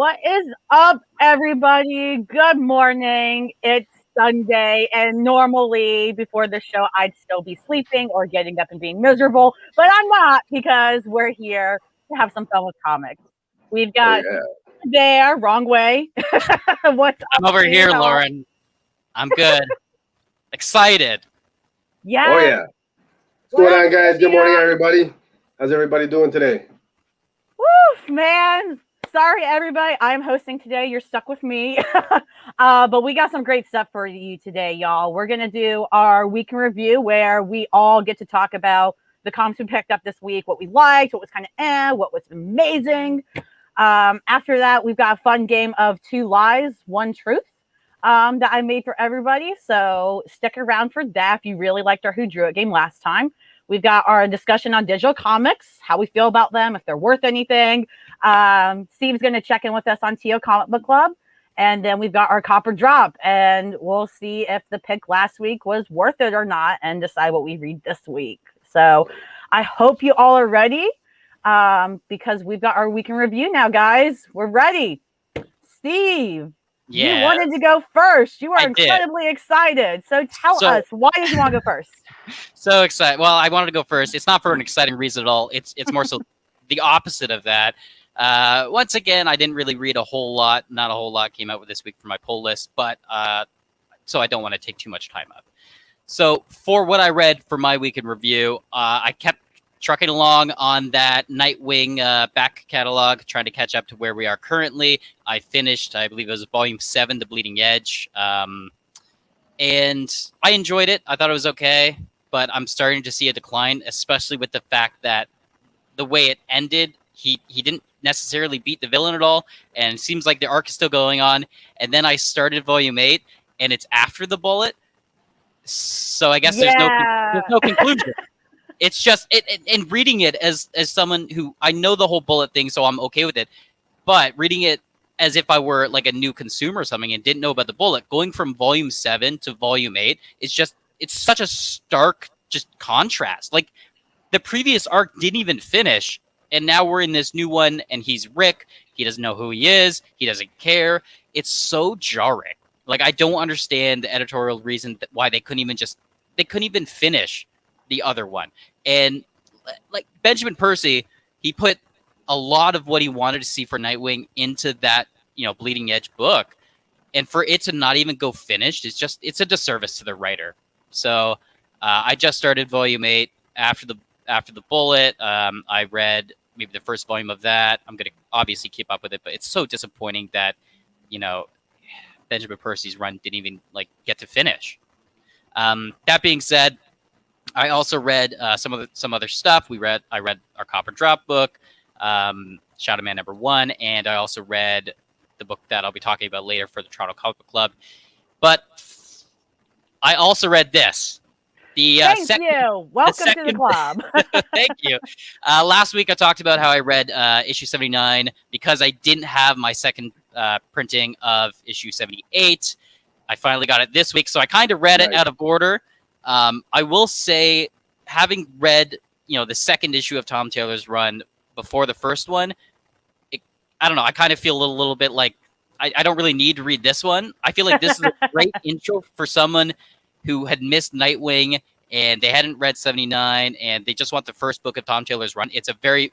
What is up, everybody? Good morning. It's Sunday, and normally before the show, I'd still be sleeping or getting up and being miserable, but I'm not because we're here to have some fun with comics. We've Oh got yeah. there, wrong way. What's I'm up, over here, Steve? Lauren. I'm good. Excited. Yeah. Oh yeah. What's going on, guys? Good morning, everybody. How's everybody doing today? Woof, man. Sorry, everybody. I'm hosting today. You're stuck with me. But we got some great stuff for you today, y'all. We're going to do our week in review where we all get to talk about the comics we picked up this week, what we liked, what was kind of what was amazing. After that, we've got a fun game of 2 lies, 1 truth that I made for everybody. So stick around for that if you really liked our Who Drew It game last time. We've got our discussion on digital comics, how we feel about them, if they're worth anything. Steve's going to check in with us on TO Comic Book Club. And then we've got our copper drop. And we'll see if the pick last week was worth it or not and decide what we read this week. So I hope you all are ready because we've got our week in review now, guys. We're ready. Steve. Yeah. You wanted to go first. You are incredibly excited. So tell us, why did you want to go first? So excited. Well, I wanted to go first. It's not for an exciting reason at all. It's more so the opposite of that. Once again, I didn't really read a whole lot. Not a whole lot came out with this week for my poll list, but so I don't want to take too much time up. So for what I read for my week in review, I kept trucking along on that Nightwing back catalog, trying to catch up to where we are currently. I finished, I believe it was Volume 7, The Bleeding Edge. And I enjoyed it. I thought it was okay, but I'm starting to see a decline, especially with the fact that the way it ended, he didn't necessarily beat the villain at all, and it seems like the arc is still going on. And then I started Volume 8, and it's after the bullet. So I guess there's no conclusion. It's just and reading it as someone who I know the whole bullet thing, so I'm okay with it. But reading it as if I were like a new consumer or something and didn't know about the bullet, going from Volume 7 to Volume 8, it's such a stark just contrast. Like the previous arc didn't even finish, and now we're in this new one, and he's Rick. He doesn't know who he is. He doesn't care. It's so jarring. Like I don't understand the editorial reason why they couldn't even finish the other one. And like Benjamin Percy, he put a lot of what he wanted to see for Nightwing into that, Bleeding Edge book. And for it to not even go finished, it's a disservice to the writer. So I just started Volume 8 after the bullet. I read maybe the first volume of that. I'm going to obviously keep up with it, but it's so disappointing that, Benjamin Percy's run didn't even get to finish. That being said, I also read some other stuff. I read our Copper Drop book, Shadowman #1, and I also read the book that I'll be talking about later for the Toronto Comic Book Club. But I also read this. Thank you. Welcome to the club. Thank you. Last week I talked about how I read issue 79 because I didn't have my second printing of issue 78. I finally got it this week, so I kind of read it out of order. I will say, having read, the second issue of Tom Taylor's run before the first one, I don't know. I kind of feel a little bit like I don't really need to read this one. I feel like this is a great intro for someone who had missed Nightwing and they hadn't read 79 and they just want the first book of Tom Taylor's run. It's a very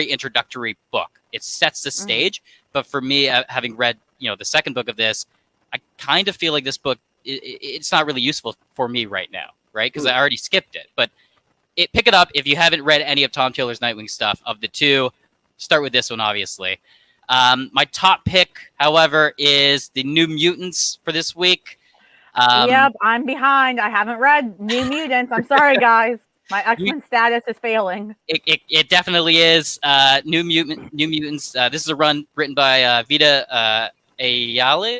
introductory book. It sets the stage. But for me, having read, the second book of this, I kind of feel like this book, it's not really useful for me right now, right? Because I already skipped it. But pick it up if you haven't read any of Tom Taylor's Nightwing stuff. Of the two, start with this one, obviously. My top pick, however, is the New Mutants for this week. Yep, I'm behind. I haven't read New Mutants. I'm sorry, guys. My X-Men status is failing. It definitely is. New Mutants. This is a run written by Vita Ayala.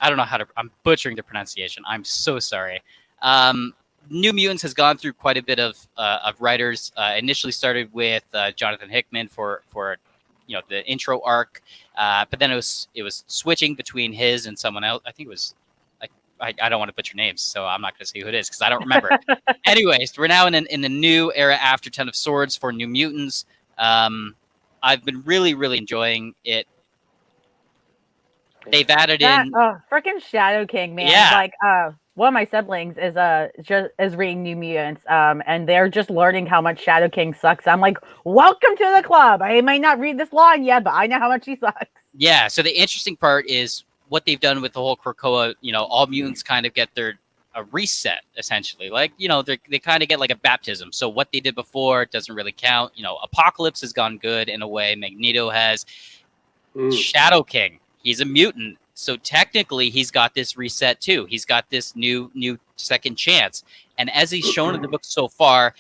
I don't know I'm butchering the pronunciation. I'm so sorry. New Mutants has gone through quite a bit of writers. Initially started with Jonathan Hickman for the intro arc, but then it was switching between his and someone else. I think it was. I don't want to put your names, so I'm not going to say who it is because I don't remember. Anyways, we're now in the new era after Ten of Swords for New Mutants. I've been really, really enjoying it. they've added That in. freaking Shadow King, man. Yeah. Like one of my siblings is reading New Mutants, and they're just learning how much Shadow King sucks. I'm like, welcome to the club. I may not read this line yet, but I know how much he sucks. Yeah. So the interesting part is what they've done with the whole Krakoa. All mutants kind of get a reset essentially. Like they kind of get like a baptism. So what they did before doesn't really count. Apocalypse has gone good in a way. Magneto has. Shadow King. He's a mutant. So technically he's got this reset too. He's got this new second chance. And as he's shown in the book so far,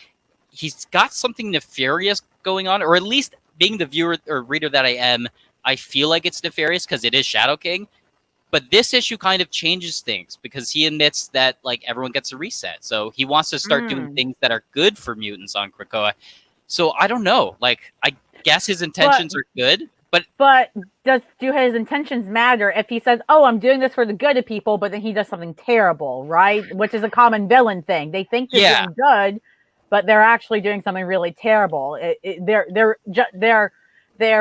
he's got something nefarious going on, or at least being the viewer or reader that I am, I feel like it's nefarious because it is Shadow King. But this issue kind of changes things because he admits that like everyone gets a reset. So he wants to start doing things that are good for mutants on Krakoa. So I don't know. Like I guess his intentions are good. But do his intentions matter if he says, "Oh, I'm doing this for the good of people," but then he does something terrible, right? Which is a common villain thing. They think they're doing good, but they're actually doing something really terrible. Their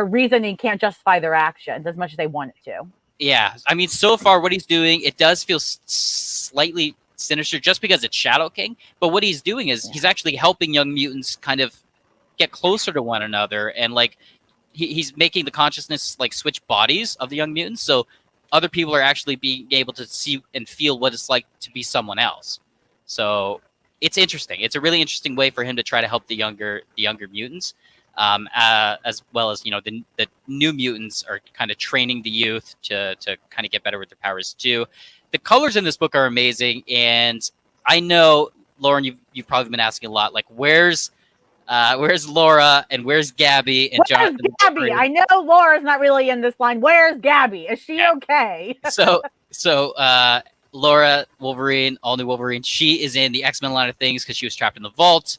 reasoning can't justify their actions as much as they want it to. Yeah, I mean, so far what he's doing, it does feel slightly sinister just because it's Shadow King. But what he's doing is he's actually helping young mutants kind of get closer to one another, and like he's making the consciousness like switch bodies of the young mutants, so other people are actually being able to see and feel what it's like to be someone else. So it's interesting. It's a really interesting way for him to try to help the younger mutants. As well as the new mutants are kind of training the youth to kind of get better with their powers too. The colors in this book are amazing, and I know, Lauren, you've probably been asking a lot, like where's Laura and where's Gabby and Where's Jonathan? Gabby? I know Laura's not really in this line. Where's Gabby? Is she okay? So Laura, Wolverine, all new Wolverine, she is in the X-Men line of things because she was trapped in the vault.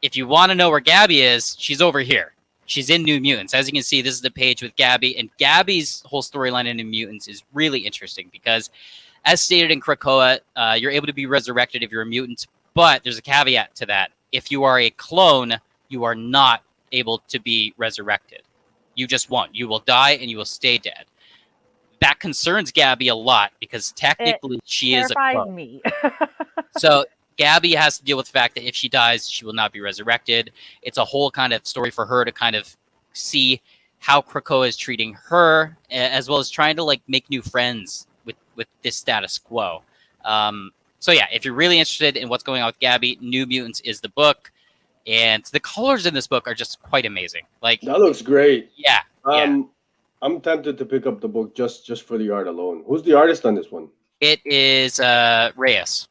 If you want to know where Gabby is, she's over here. She's in New Mutants. As you can see, this is the page with Gabby, and Gabby's whole storyline in New Mutants is really interesting because, as stated in Krakoa, you're able to be resurrected if you're a mutant, but there's a caveat to that. If you are a clone, you are not able to be resurrected. You just won't. You will die and you will stay dead. That concerns Gabby a lot because technically she is a clone. Me. So Gabby has to deal with the fact that if she dies, she will not be resurrected. It's a whole kind of story for her to kind of see how Krakoa is treating her, as well as trying to like make new friends with this status quo. So yeah, if you're really interested in what's going on with Gabby, New Mutants is the book, and the colors in this book are just quite amazing. Like that looks great. Yeah. I'm tempted to pick up the book just for the art alone. Who's the artist on this one? It is Reyes.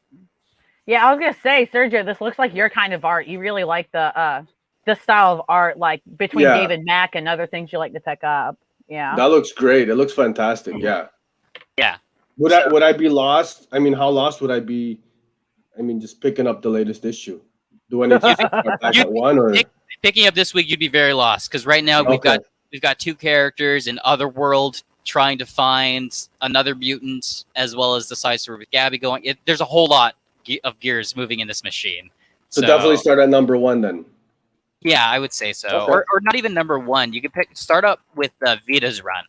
Yeah, I was gonna say, Sergio, this looks like your kind of art. You really like the style of art, like between David Mack and other things you like to pick up. Yeah, that looks great. It looks fantastic. Yeah. Would I be lost? I mean, how lost would I be? I mean, just picking up the latest issue. Do I need to start back at one or picking up this week? You'd be very lost because right now we've got two characters in Otherworld trying to find another mutant, as well as the side story with Gabby going. There's a whole lot of gears moving in this machine. So definitely start at number one then. Yeah, I would say so, or not even number one. You could start up with Vita's run,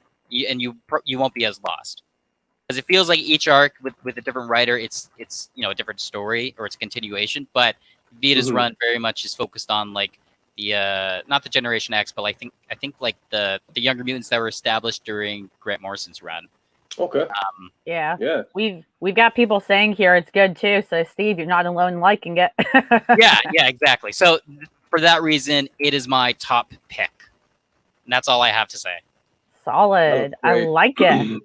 and you won't be as lost. Because it feels like each arc with a different writer, it's a different story or it's a continuation. But Vita's run very much is focused on like the not the Generation X, but I think like the younger mutants that were established during Grant Morrison's run. Okay. Yeah. We've got people saying here it's good too. So Steve, you're not alone liking it. yeah, exactly. So for that reason, it is my top pick. And that's all I have to say. Solid. I like it.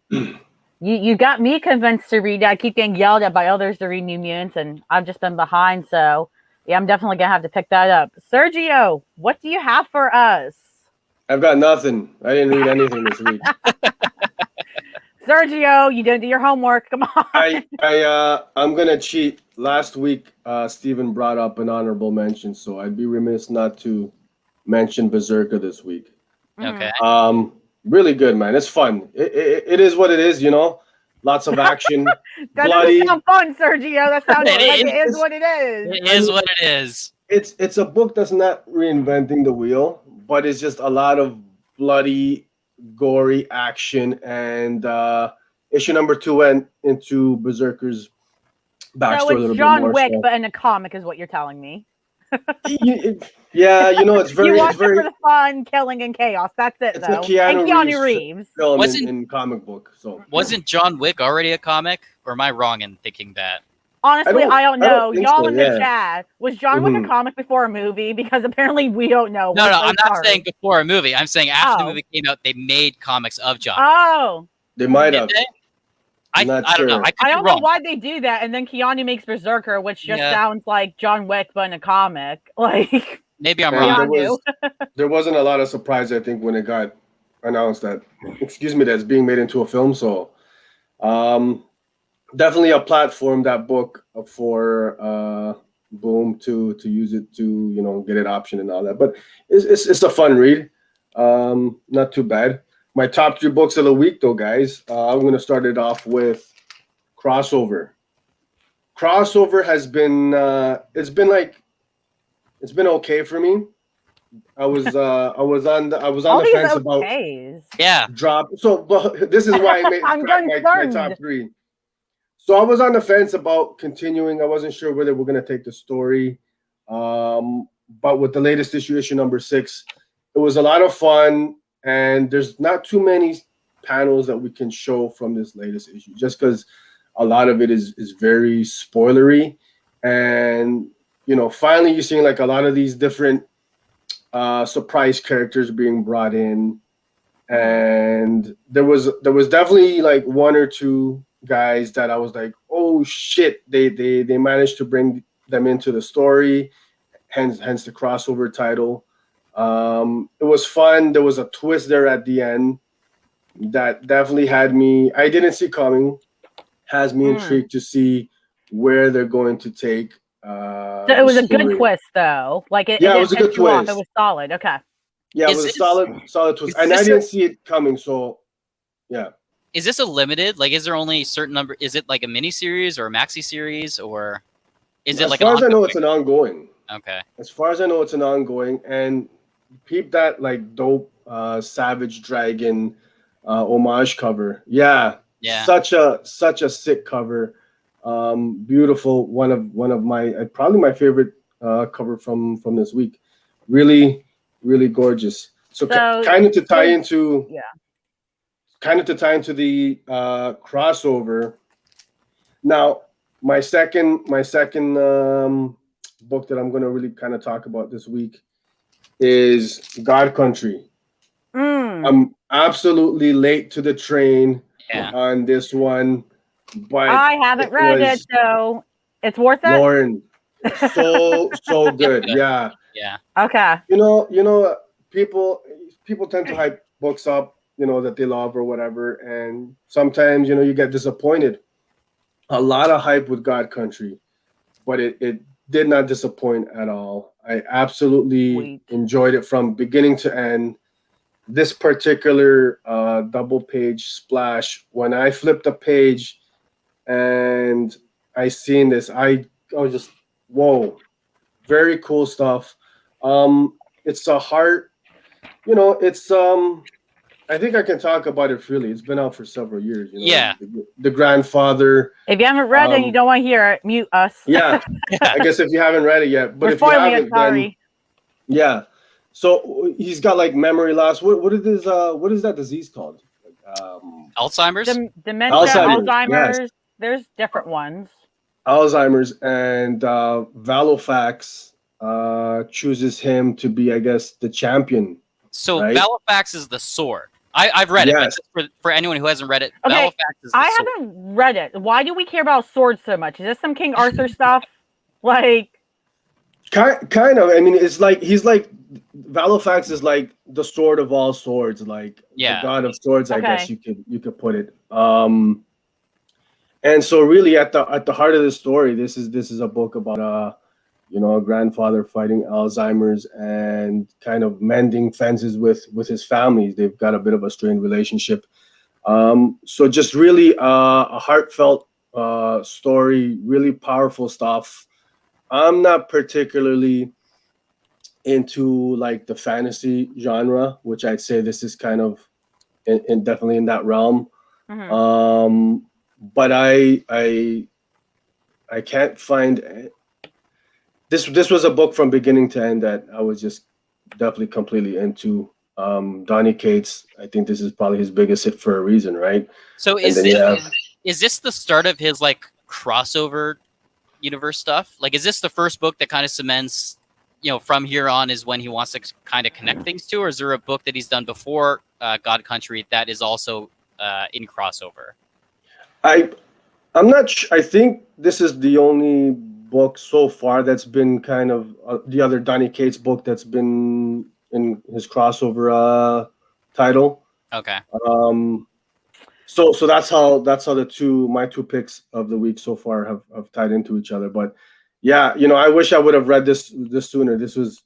You got me convinced to read it. I keep getting yelled at by others to read New Mutants, and I've just been behind. So, yeah, I'm definitely going to have to pick that up. Sergio, what do you have for us? I've got nothing. I didn't read anything this week. Sergio, you didn't do your homework. Come on. I'm going to cheat. Last week, Steven brought up an honorable mention, so I'd be remiss not to mention Berserker this week. Okay. Really good, man. It's fun. It is what it is, Lots of action. That doesn't sound fun, Sergio. That sounds like it is what it is. It is what it is. It's a book that's not reinventing the wheel, but it's just a lot of bloody, gory action, and issue number 2 went into Berserker's backstory So a little it's bit John more. Wick, So. but in a comic, is what you're telling me. Yeah, it's very, You watch it's very. it for the fun, killing, and chaos. That's it, It's though. a Keanu And Keanu Reeves Reeves. film Wasn't- in comic book. So Wasn't John Wick already a comic, or am I wrong in thinking that? Honestly, I don't know. think Y'all so, in the yeah. chat, was John Wick a Mhm. comic before a movie? Because apparently we don't know. No, We're no, so I'm not sorry. saying before a movie. I'm saying after Oh. the movie came out, they made comics of John Wick. Oh, they might Did have. they? I'm not I don't know. sure. I could I be don't know wrong. why they do that. And then Keanu makes Berserker, which just Yeah. sounds like John Wick, but in a comic. Like, Maybe I'm And wrong. there wasn't a lot of surprise, I think, when it got announced that, that's being made into a film. So, definitely a platform, that book, for Boom to use it to get it option and all that. But it's a fun read. Not too bad. My top 3 books of the week, though, guys. I'm going to start it off with Crossover. Crossover has been it's been okay for me. I was on all the these fence about okays. Yeah. drop. So this is why I made I'm my top 3. So I was on the fence about continuing. I wasn't sure whether we're going to take the story. But with the latest issue number 6, it was a lot of fun. And there's not too many panels that we can show from this latest issue, just because a lot of it is very spoilery. And, finally you're seeing like a lot of these different surprise characters being brought in. And there was definitely like 1 or 2 guys that I was like, oh shit, they managed to bring them into the story, hence the crossover title. It was fun. There was a twist there at the end that definitely had me, I didn't see coming, has me intrigued to see where they're going to take So it was a good twist, though. Like it was a good twist. It was solid. Okay. Yeah, it was a solid twist. And I didn't see it coming, so yeah. Is this a limited? Like, is there only a certain number? Is it like a mini series or a maxi series, or is it like? As far as I know, it's an ongoing. Okay. As far as I know, it's an ongoing, and peep that like dope Savage Dragon homage cover. Yeah. Such a sick cover. Beautiful. One of my probably my favorite cover from this week. Really, really gorgeous. So kind of to tie into the crossover. Now, my second book that I'm going to really kind of talk about this week is God Country. I'm absolutely late to the train on this one, but I haven't read it, so it's worth it. Lauren, so good. Yeah. Okay. People tend to hype books up, that they love or whatever, and sometimes you get disappointed. A lot of hype with God Country, but it did not disappoint at all. I absolutely enjoyed it from beginning to end. This particular double page splash, when I flipped the page and I seen this, I was just, whoa, very cool stuff. It's a heart, it's I think I can talk about it freely. It's been out for several years. Yeah. The grandfather. If you haven't read it and you don't want to hear it, mute us. Yeah. I guess if you haven't read it yet, but We're if you haven't, sorry. Then yeah. So he's got like memory loss. What is that disease called? Alzheimer's. Dementia, Alzheimer's. Yes. There's different ones. Alzheimer's, and Valofax chooses him to be, I guess, the champion. So right? Valofax is the sword. I've read it, but for anyone who hasn't read it, okay, Valofax is the sword. I haven't read it. Why do we care about swords so much? Is this some King Arthur stuff? Like, kind of. I mean, it's like he's like Valofax is like the sword of all swords, like the god of swords. I guess you could put it. And so really at the heart of the story, this is a book about a grandfather fighting Alzheimer's and kind of mending fences with his family. They've got a bit of a strained relationship. So just really a heartfelt story, really powerful stuff. I'm not particularly into like the fantasy genre, which I'd say this is kind of in definitely in that realm. Mhm. But I can't find this. This was a book from beginning to end that I was just definitely completely into. Donny Cates, I think this is probably his biggest hit for a reason, right? So And then you have is this the start of his like crossover universe stuff? Like, is this the first book that kind of cements, from here on is when he wants to kind of connect things to, or is there a book that he's done before God Country that is also in crossover? I I'm not. I think this is the only book so far that's been kind of the other Donny Cates book that's been in his crossover title. Okay. So that's how my two picks of the week so far have tied into each other. But yeah, I wish I would have read this sooner. This was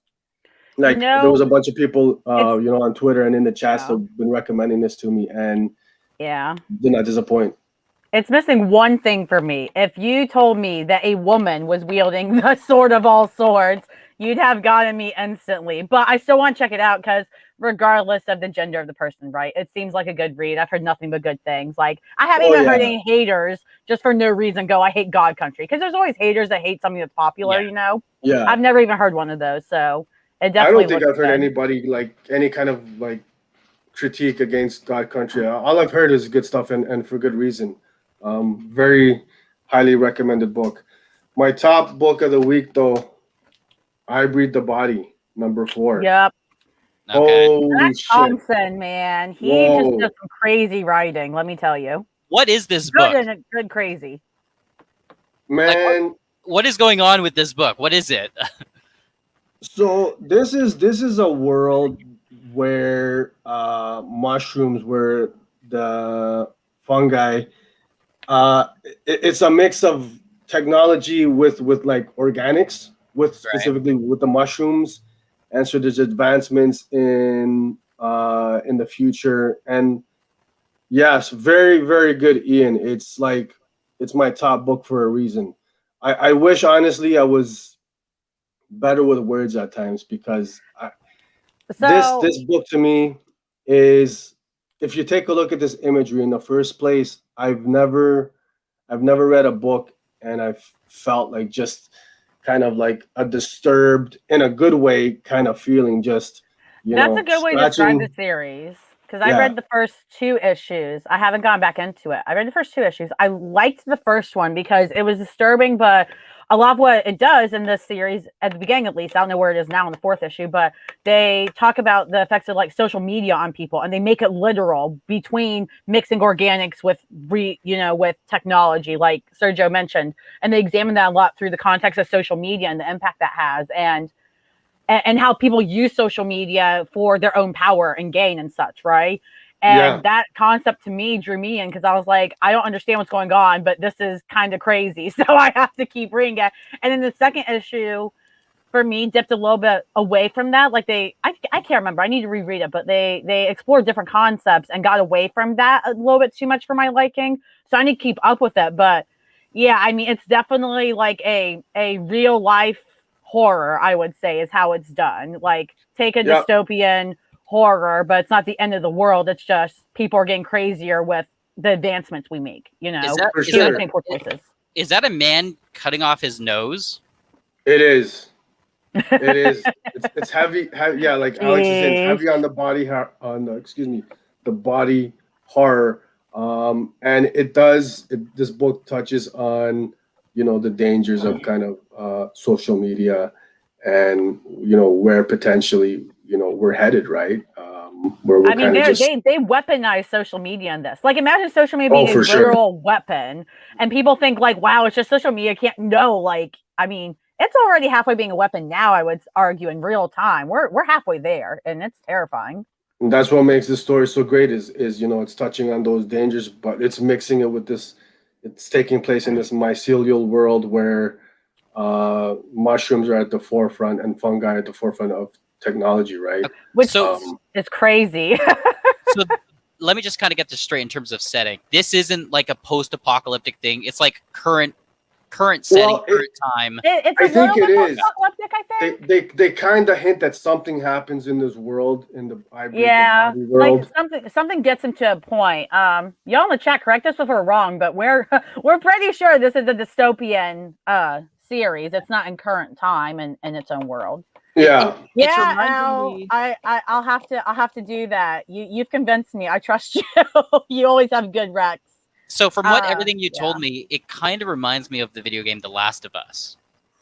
You like there was know, a bunch of people it's on Twitter and in the chats that yeah. have been recommending this to me and Yeah. did not disappoint. It's missing one thing for me. If you told me that a woman was wielding the sword of all swords, you'd have gotten me instantly. But I still want to check it out because regardless of the gender of the person, right? It seems like a good read. I've heard nothing but good things. Like I haven't Oh even heard yeah, any haters just for no reason go, I hate God Country. Because there's always haters that hate something that's popular, Yeah. yeah. I've never even heard one of those. So it I definitely don't think looks I've heard good. anybody like any kind of like critique against God Country. All I've heard is good stuff and for good reason. Very highly recommended book. My top book of the week though, I Breed the Body, number 4. Yep. Okay. Holy That shit. Thompson, man, he just does Whoa. some crazy writing, let me tell you. What is this Good book? and good crazy. Like, Man, what is going on with this book? What is it? so this is a world where mushrooms, where the fungi, it's a mix of technology with like organics, with Right. specifically with the mushrooms, and so there's advancements in the future. And yes, very very good, Ian. It's like it's my top book for a reason. I wish honestly I was better with words at times because this So this book to me is, if you take a look at this imagery in the first place, I've never read a book and I've felt like just kind of like a disturbed in a good way kind of feeling, just that's a good way to describe the scratching. series. Because I Yeah, read the first two issues. I haven't gone back into it. I read the first two issues. I liked the first one because it was disturbing, but a lot of what it does in this series, at the beginning at least, I don't know where it is now in the fourth issue, but they talk about the effects of like social media on people, and they make it literal between mixing organics with technology, like Sergio mentioned, and they examine that a lot through the context of social media and the impact that has, and how people use social media for their own power and gain and such, right? yeah, And that concept to me drew me in because I was like, I don't understand what's going on, but this is kind of crazy. So I have to keep reading it. And then the second issue for me dipped a little bit away from that. Like I can't remember. I need to reread it, but they explored different concepts and got away from that a little bit too much for my liking. So I need to keep up with it. But yeah, I mean, it's definitely like a real life horror, I would say, is how it's done. Like take a yeah. dystopian horror, but it's not the end of the world. It's just people are getting crazier with the advancements we make. Is that For is Humans that sure. make poor choices. is that a man cutting off his nose? It is. It is. It's heavy, heavy. Yeah, like Alex is saying, it's Jeez. heavy on the body. On the, excuse me, the body horror. And it does. This book touches on the dangers of kind of social media, and where potentially we're headed, right? Where we're I mean, kind of they just. they they weaponize social media in this. Like, imagine social media Oh, being a for sure. literal weapon, and people think like, "Wow, it's just social media." Can't no, like, I mean, it's already halfway being a weapon now. I would argue in real time, we're halfway there, and it's terrifying. And that's what makes this story so great is it's touching on those dangers, but it's mixing it with this. It's taking place in this mycelial world where mushrooms are at the forefront and fungi at the forefront of technology, right? Which So is crazy. so let me just kind of get this straight in terms of setting. This isn't like a post-apocalyptic thing. It's like current setting, Well, current time. It's I a think little it bit is. apocalyptic, I think. They kind of hint that something happens in this world, in the I believe Yeah, the body like world. something gets them to a point. Y'all in the chat, correct us if we're wrong, but we're we're pretty sure this is a dystopian series. It's not in current time and in its own world. Yeah. It's Yeah, reminding Al, me. I'll have to do that. You've convinced me. I trust you. You always have good recs. So from what everything you Yeah. told me, it kind of reminds me of the video game The Last of Us,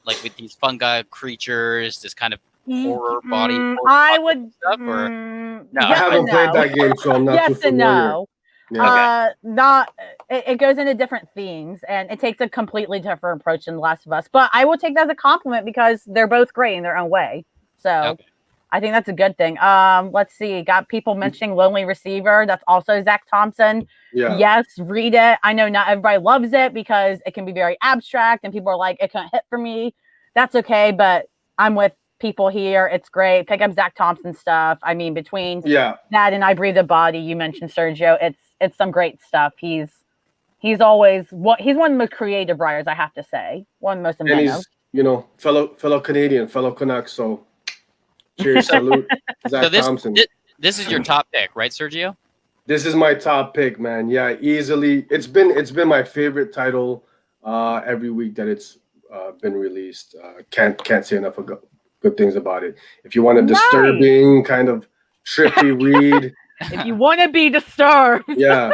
like with these fungi creatures, this kind of horror body. I would stuff, or I yes haven't and played no. that game, so I'm not Yes too and familiar. no. Yeah. Not it goes into different themes and it takes a completely different approach than The Last of Us. But I will take that as a compliment because they're both great in their own way. So Okay. I think that's a good thing. Let's see. Got people mentioning Lonely Receiver. That's also Zach Thompson. Yeah. Yes, read it. I know not everybody loves it because it can be very abstract and people are like, it can't hit for me. That's okay, but I'm with people here. It's great. Pick up Zach Thompson stuff. I mean, between that and I Breathe a Body, you mentioned Sergio. It's some great stuff. He's always he's one of the most creative writers, I have to say. One of the most inventive. And he's, fellow Canadian, fellow Canucks. So cheers, salute, Zach Thompson. This is your top pick, right, Sergio? This is my top pick, man. Yeah, easily. It's been my favorite title every week that it's been released. Can't say enough of good things about it. If you want a disturbing kind of trippy read, if you want to be disturbed, yeah,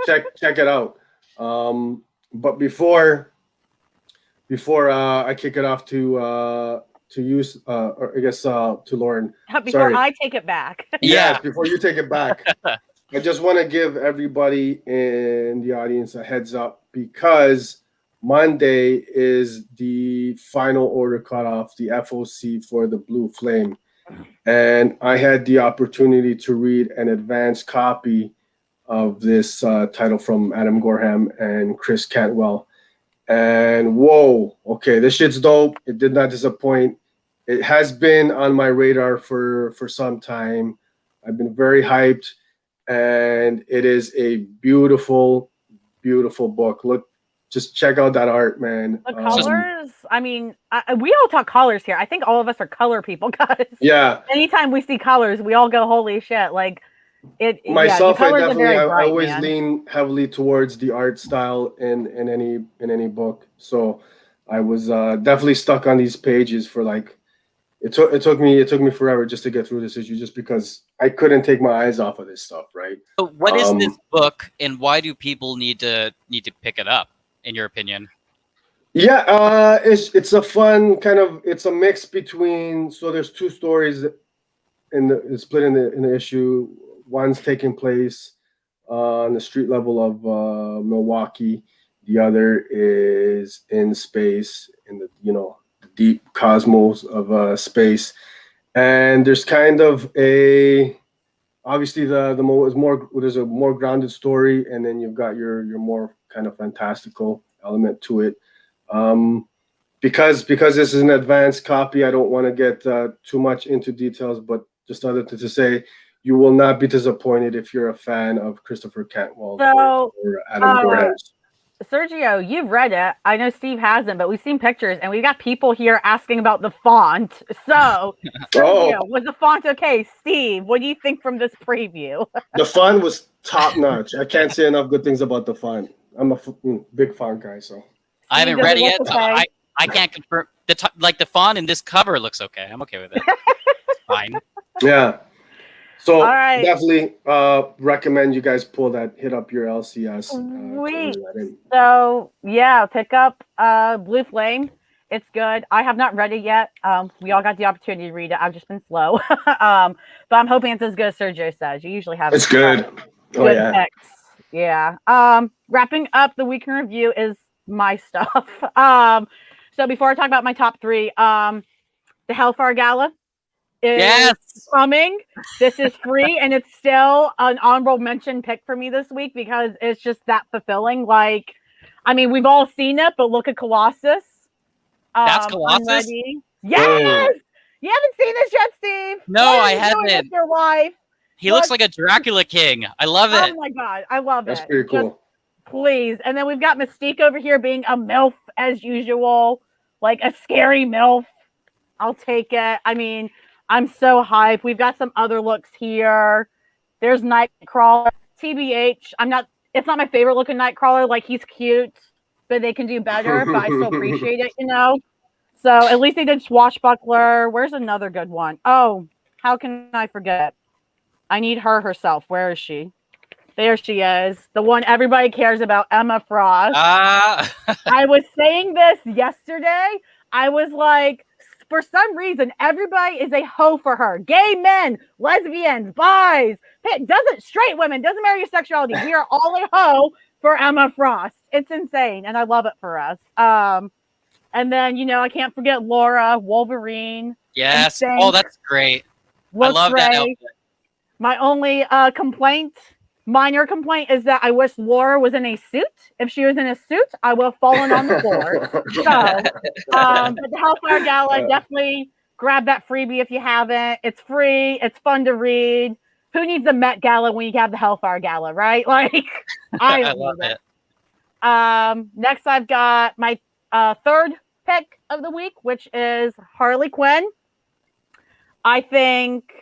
check it out. But before I kick it off to use or I guess to Lauren. Before I take it back. Yes, before you take it back. I just want to give everybody in the audience a heads up because Monday is the final order cutoff, the FOC for the Blue Flame. And I had the opportunity to read an advanced copy of this title from Adam Gorham and Chris Cantwell. And whoa, okay, this shit's dope. It did not disappoint. It has been on my radar for some time. I've been very hyped. And it is a beautiful, beautiful book. Look, just check out that art, man. The colors. I mean, we all talk colors here. I think all of us are color people, guys. Yeah. Anytime we see colors, we all go, "Holy shit!" Like it. Myself, yeah, I always lean heavily towards the art style in any book. So I was definitely stuck on these pages for like. It took me forever just to get through this issue, just because I couldn't take my eyes off of this stuff, right? So what is this book, and why do people need to pick it up, in your opinion? Yeah, it's a fun kind of. It's a mix between. So there's two stories it's split in the issue. One's taking place on the street level of Milwaukee. The other is in space, in the deep cosmos of space, and there's kind of obviously there's a more grounded story, and then you've got your more kind of fantastical element to it. Because this is an advanced copy, I don't want to get too much into details, but just other to say, you will not be disappointed if you're a fan of Christopher Cantwell or Adam Gorham. Sergio, you've read it. I know Steve hasn't, but we've seen pictures, and we've got people here asking about the font. So, Sergio, was the font okay? Steve, what do you think from this preview? The font was top notch. I can't say enough good things about the font. I'm a big font guy, so. I haven't read it yet. So I can't confirm. The font in this cover looks okay. I'm okay with it. It's fine. Yeah. So definitely recommend you guys hit up your LCS. Sweet. So yeah, pick up Blue Flame. It's good. I have not read it yet. We all got the opportunity to read it. I've just been slow. But I'm hoping it's as good as Sergio says. You usually have it's good. Oh yeah. Picks. Yeah. Wrapping up the week in review is my stuff. So before I talk about my top three, the Hellfire Gala is coming. This is free, and it's still an honorable mention pick for me this week because it's just that fulfilling. Like, I mean, we've all seen it, but look at Colossus. That's Colossus? Yes! You haven't seen this yet, Steve? No, I haven't. Your wife. He looks like a Dracula king. I love it. Oh my god, I love That's pretty cool. Please. And then we've got Mystique over here being a MILF as usual, like a scary MILF. I'll take it. I mean, I'm so hyped. We've got some other looks here. There's Nightcrawler. TBH. It's not my favorite looking Nightcrawler. Like, he's cute, but they can do better. But I still appreciate it, you know? So at least they did Swashbuckler. Where's another good one? Oh, how can I forget? I need her herself. Where is she? There she is. The one everybody cares about, Emma Frost. I was saying this yesterday. I was like, for some reason, everybody is a hoe for her. Gay men, lesbians, bis, straight women, doesn't matter your sexuality. We are all a hoe for Emma Frost. It's insane, and I love it for us. And then, you know, I can't forget Laura, Wolverine. Yes. Oh, that's great. I love that outfit. My only minor complaint is that I wish Laura was in a suit. If she was in a suit, I would have fallen on the floor. But the Hellfire Gala, definitely grab that freebie if you haven't. It's free. It's fun to read. Who needs a Met Gala when you have the Hellfire Gala, right? Like, I love it. Next, I've got my third pick of the week, which is Harley Quinn. I think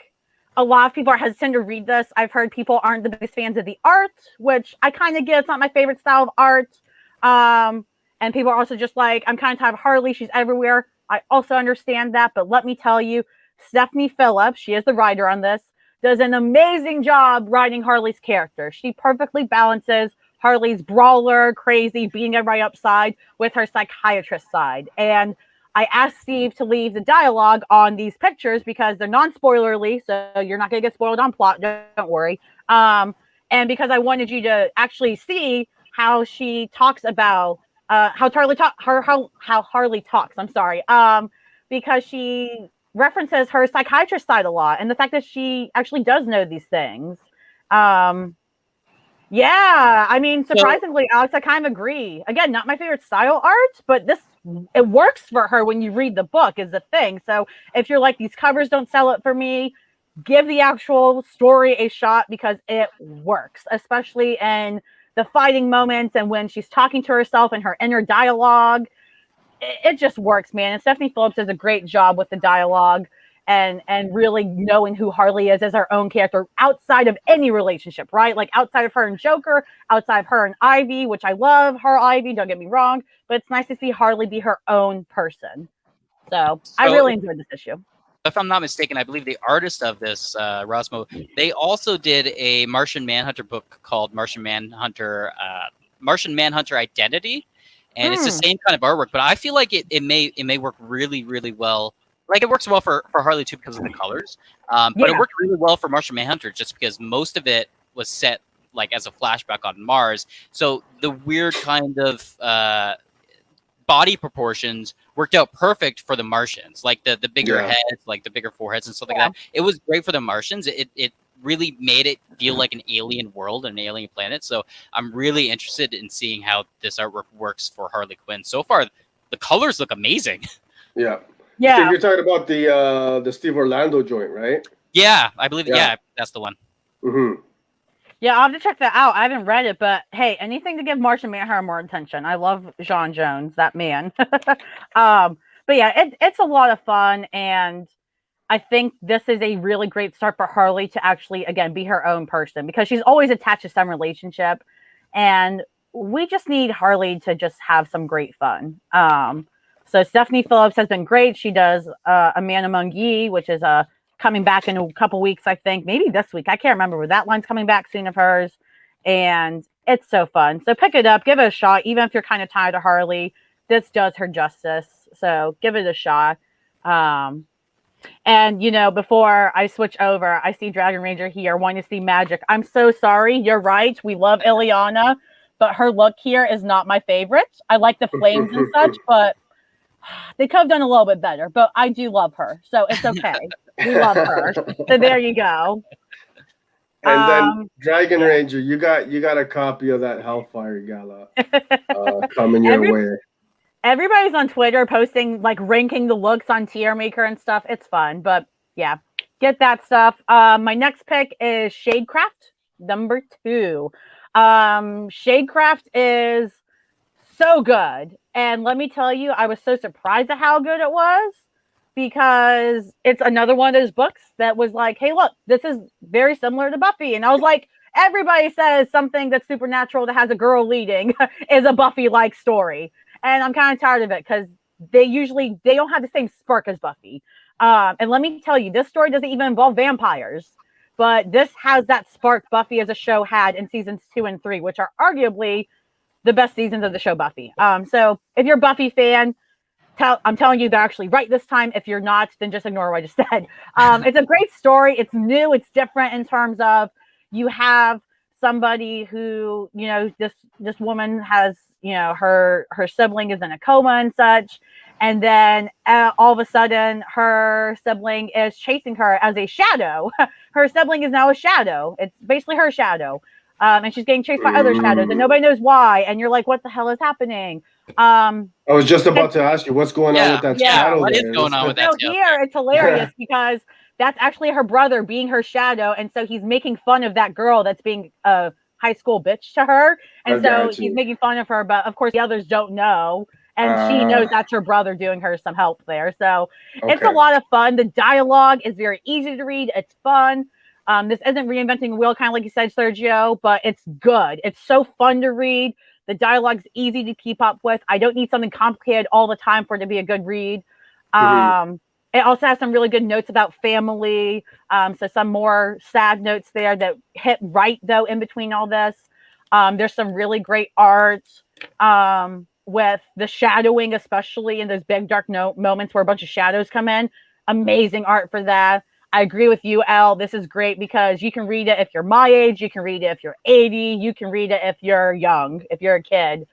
a lot of people are hesitant to read this. I've heard people aren't the biggest fans of the art, which I kind of get. It's not my favorite style of art. And people are also just like, I'm kind of tired of Harley. She's everywhere. I also understand that. But let me tell you, Stephanie Phillips, she is the writer on this, does an amazing job writing Harley's character. She perfectly balances Harley's brawler, crazy, beating everybody upside with her psychiatrist side. And I asked Steve to leave the dialogue on these pictures because they're non-spoilerly, so you're not going to get spoiled on plot. Don't worry. And because I wanted you to actually see how she talks about how Harley talks. I'm sorry. Because she references her psychiatrist side a lot, and the fact that she actually does know these things. Yeah, I mean, surprisingly, Alex, I kind of agree. Again, not my favorite style art, but it works for her when you read the book is the thing. So if you're like, these covers don't sell it for me, give the actual story a shot because it works, especially in the fighting moments and when she's talking to herself and her inner dialogue. It just works, man. And Stephanie Phillips does a great job with the dialogue and really knowing who Harley is as her own character outside of any relationship, right? Like outside of her and Joker, outside of her and Ivy, which I love her Ivy, don't get me wrong, but it's nice to see Harley be her own person. So I really enjoyed this issue. If I'm not mistaken, I believe the artist of this, Rosmo, they also did a Martian Manhunter book called Martian Manhunter Identity. And it's the same kind of artwork, but I feel like it may work really, really well. Like, it works well for Harley too because of the colors, but it worked really well for Martian Manhunter just because most of it was set like as a flashback on Mars. So the weird kind of body proportions worked out perfect for the Martians, like the bigger heads, like the bigger foreheads and stuff like that. It was great for the Martians. It really made it feel like an alien world, an alien planet. So I'm really interested in seeing how this artwork works for Harley Quinn. So far, the colors look amazing. Yeah. Steve, you're talking about the Steve Orlando joint, right? Yeah, I believe. Yeah, that's the one. Mm-hmm. Yeah, I'll have to check that out. I haven't read it, but hey, anything to give Martian Manhunter more attention. I love John Jones, that man. But yeah, it's a lot of fun, and I think this is a really great start for Harley to actually, again, be her own person because she's always attached to some relationship, and we just need Harley to just have some great fun. So Stephanie Phillips has been great. She does A Man Among Ye, which is coming back in a couple weeks, I think. Maybe this week. I can't remember. But that line's coming back soon of hers. And it's so fun. So pick it up. Give it a shot. Even if you're kind of tired of Harley, this does her justice. So give it a shot. And, you know, before I switch over, I see Dragon Ranger here wanting to see magic. I'm so sorry. You're right. We love Ileana. But her look here is not my favorite. I like the flames and such, but they could have done a little bit better, but I do love her, so it's okay. We love her. So there you go. And then Dragon Ranger, you got a copy of that Hellfire Gala coming your way. Everybody's on Twitter posting, like, ranking the looks on Tier Maker and stuff. It's fun, but yeah, get that stuff. My next pick is Shadecraft #2. Shadecraft is so good. And let me tell you, I was so surprised at how good it was because it's another one of those books that was like, hey, look, this is very similar to Buffy. And I was like, everybody says something that's supernatural that has a girl leading is a Buffy-like story. And I'm kind of tired of it because they don't have the same spark as Buffy. And let me tell you, this story doesn't even involve vampires. But this has that spark Buffy as a show had in seasons 2 and 3, which are arguably the best seasons of the show Buffy. So if you're a Buffy fan, I'm telling you they're actually right this time. If you're not, then just ignore what I just said. It's a great story. It's new. It's different in terms of you have somebody who, this woman has, her sibling is in a coma and such. And then all of a sudden her sibling is chasing her as a shadow. Her sibling is now a shadow. It's basically her shadow. And she's getting chased by other shadows and nobody knows why. And you're like, what the hell is happening? I was just about to ask you what's going on with that shadow. What is going on with that? So here it's hilarious because that's actually her brother being her shadow. And so he's making fun of that girl that's being a high school bitch to her. And so he's making fun of her. But of course, the others don't know. And she knows that's her brother doing her some help there. So it's a lot of fun. The dialogue is very easy to read. It's fun. This isn't reinventing the wheel, kind of like you said, Sergio, but it's good. It's so fun to read. The dialogue's easy to keep up with. I don't need something complicated all the time for it to be a good read. It also has some really good notes about family. So some more sad notes there that hit right, though, in between all this. There's some really great art with the shadowing, especially in those big dark moments where a bunch of shadows come in. Amazing art for that. I agree with you, Elle. This is great because you can read it if you're my age. You can read it if you're 80. You can read it if you're young, if you're a kid.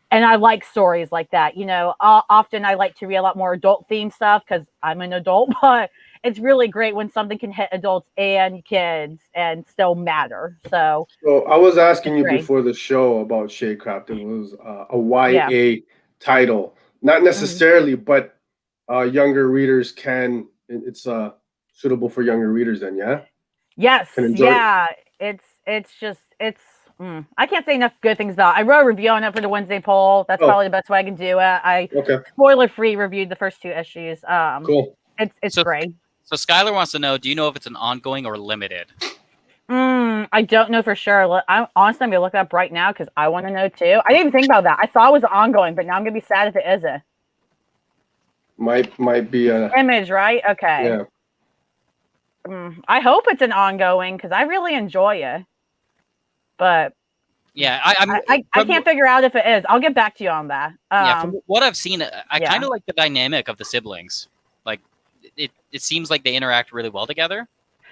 And I like stories like that. Often I like to read a lot more adult themed stuff because I'm an adult, but it's really great when something can hit adults and kids and still matter. So I was asking you before the show about Shadecraft. It was a YA title, not necessarily, but younger readers can. It's suitable for younger readers. Then, yeah. Yes. Yeah. It's I can't say enough good things about it. I wrote a review on it for the Wednesday poll. That's probably the best way I can do it. I spoiler-free reviewed the first 2 issues. Cool. It's great. So Skylar wants to know, do you know if it's an ongoing or limited? I don't know for sure. I'm honestly going to look it up right now because I want to know too. I didn't even think about that. I thought it was ongoing, but now I'm going to be sad if it isn't. Might be a Image, right? Okay. Yeah. I hope it's an ongoing because I really enjoy it. But yeah, I can't figure out if it is. I'll get back to you on that. From what I've seen, I kind of like the dynamic of the siblings. Like, it seems like they interact really well together.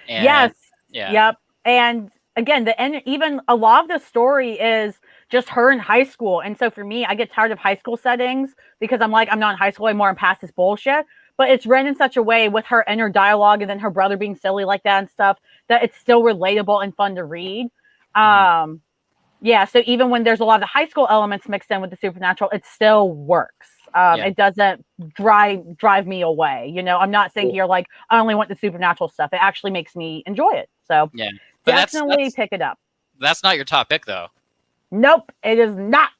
And, yes. Yeah. Yep. And again, even a lot of the story is just her in high school. And so for me, I get tired of high school settings because I'm like, I'm not in high school anymore. I'm past this bullshit. But it's written in such a way with her inner dialogue and then her brother being silly like that and stuff that it's still relatable and fun to read. So even when there's a lot of the high school elements mixed in with the supernatural, it still works. It doesn't drive me away. I'm not saying here like I only want the supernatural stuff. It actually makes me enjoy it. So but definitely pick it up. That's not your top pick though. Nope, it is not.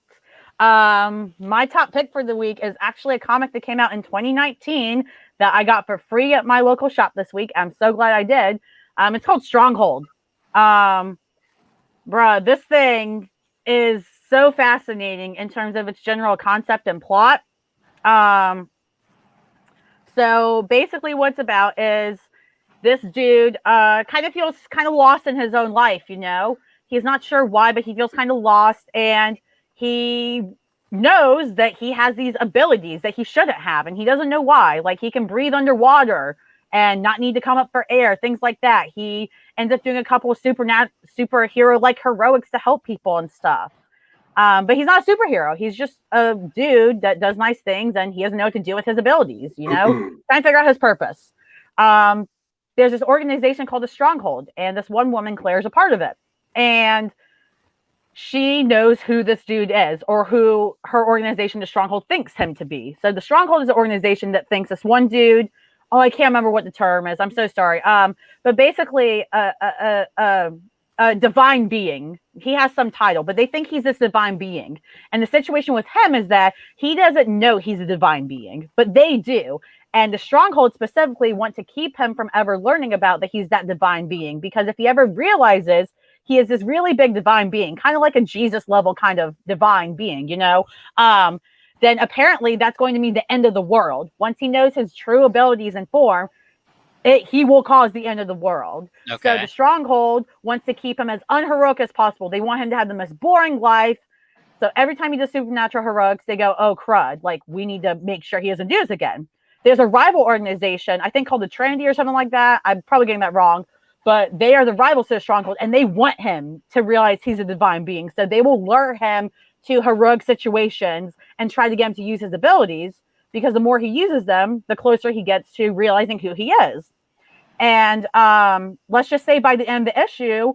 My top pick for the week is actually a comic that came out in 2019 that I got for free at my local shop this week. I'm so glad I did. It's called Stronghold. Bruh, this thing is so fascinating in terms of its general concept and plot. So basically what's about is this dude kind of feels kind of lost in his own life, He's not sure why, but he feels kind of lost, and he knows that he has these abilities that he shouldn't have, and he doesn't know why. Like, he can breathe underwater and not need to come up for air, things like that. He ends up doing a couple of superhero-like heroics to help people and stuff. But he's not a superhero. He's just a dude that does nice things, and he doesn't know what to do with his abilities, Trying to figure out his purpose. There's this organization called the Stronghold, and this one woman, Claire, is a part of it. And she knows who this dude is, or who her organization, the Stronghold, thinks him to be. So the Stronghold is an organization that thinks this one dude, I can't remember what the term is. I'm so sorry. But basically, a a divine being. He has some title, but they think he's this divine being. And the situation with him is that he doesn't know he's a divine being, but they do. And the Stronghold specifically want to keep him from ever learning about that he's that divine being, because if he ever realizes he is this really big divine being, kind of like a Jesus level kind of divine being, then apparently that's going to mean the end of the world. Once he knows his true abilities and form, he will cause the end of the world. Okay. So the Stronghold wants to keep him as unheroic as possible. They want him to have the most boring life. So every time he does supernatural heroics, they go, oh, crud. Like, we need to make sure he doesn't do this again. There's a rival organization, I think called the Trinity or something like that. I'm probably getting that wrong. But they are the rivals to the Stronghold, and they want him to realize he's a divine being. So they will lure him to heroic situations and try to get him to use his abilities, because the more he uses them, the closer he gets to realizing who he is. And let's just say by the end of the issue,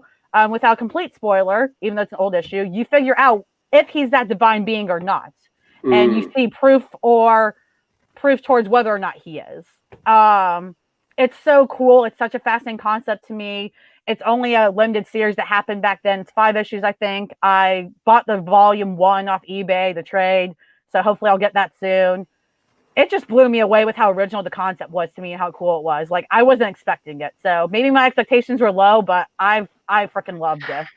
without complete spoiler, even though it's an old issue, you figure out if he's that divine being or not. And you see proof towards whether or not he is. It's so cool. It's such a fascinating concept to me. It's only a limited series that happened back then. It's 5 issues, I think. I bought the volume 1 off eBay, the trade. So hopefully I'll get that soon. It just blew me away with how original the concept was to me and how cool it was. Like, I wasn't expecting it. So maybe my expectations were low, but I freaking loved it.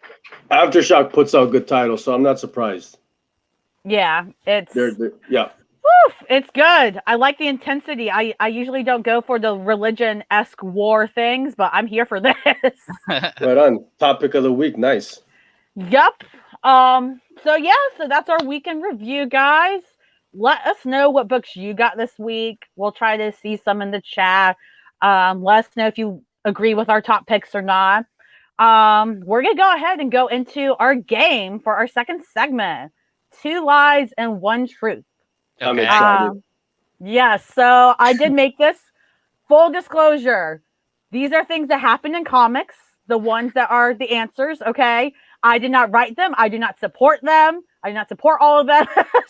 Aftershock puts out good titles, so I'm not surprised. Yeah, it's yeah. Woof, it's good. I like the intensity. I usually don't go for the religion-esque war things, but I'm here for this. Right on. Topic of the week. Nice. Yep. So that's our weekend review, guys. Let us know what books you got this week. We'll try to see some in the chat. Let us know if you agree with our top picks or not. We're going to go ahead and go into our game for our second segment. 2 lies and 1 truth. I'm excited. Yes, so I did make this. Full disclosure. These are things that happen in comics. The ones that are the answers, okay? I did not write them. I do not support them. I do not support all of them.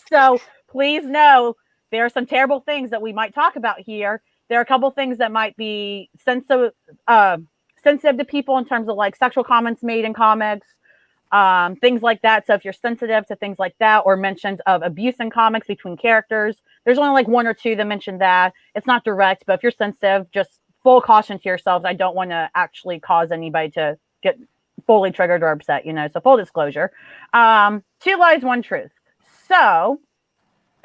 So please know there are some terrible things that we might talk about here. There are a couple things that might be sensitive to people in terms of like sexual comments made in comics, things like that. So if you're sensitive to things like that, or mentions of abuse in comics between characters, there's only like 1 or 2 that mention that. It's not direct, but if you're sensitive, just full caution to yourselves. I don't want to actually cause anybody to get fully triggered or upset, so full disclosure. 2 lies, 1 truth. So,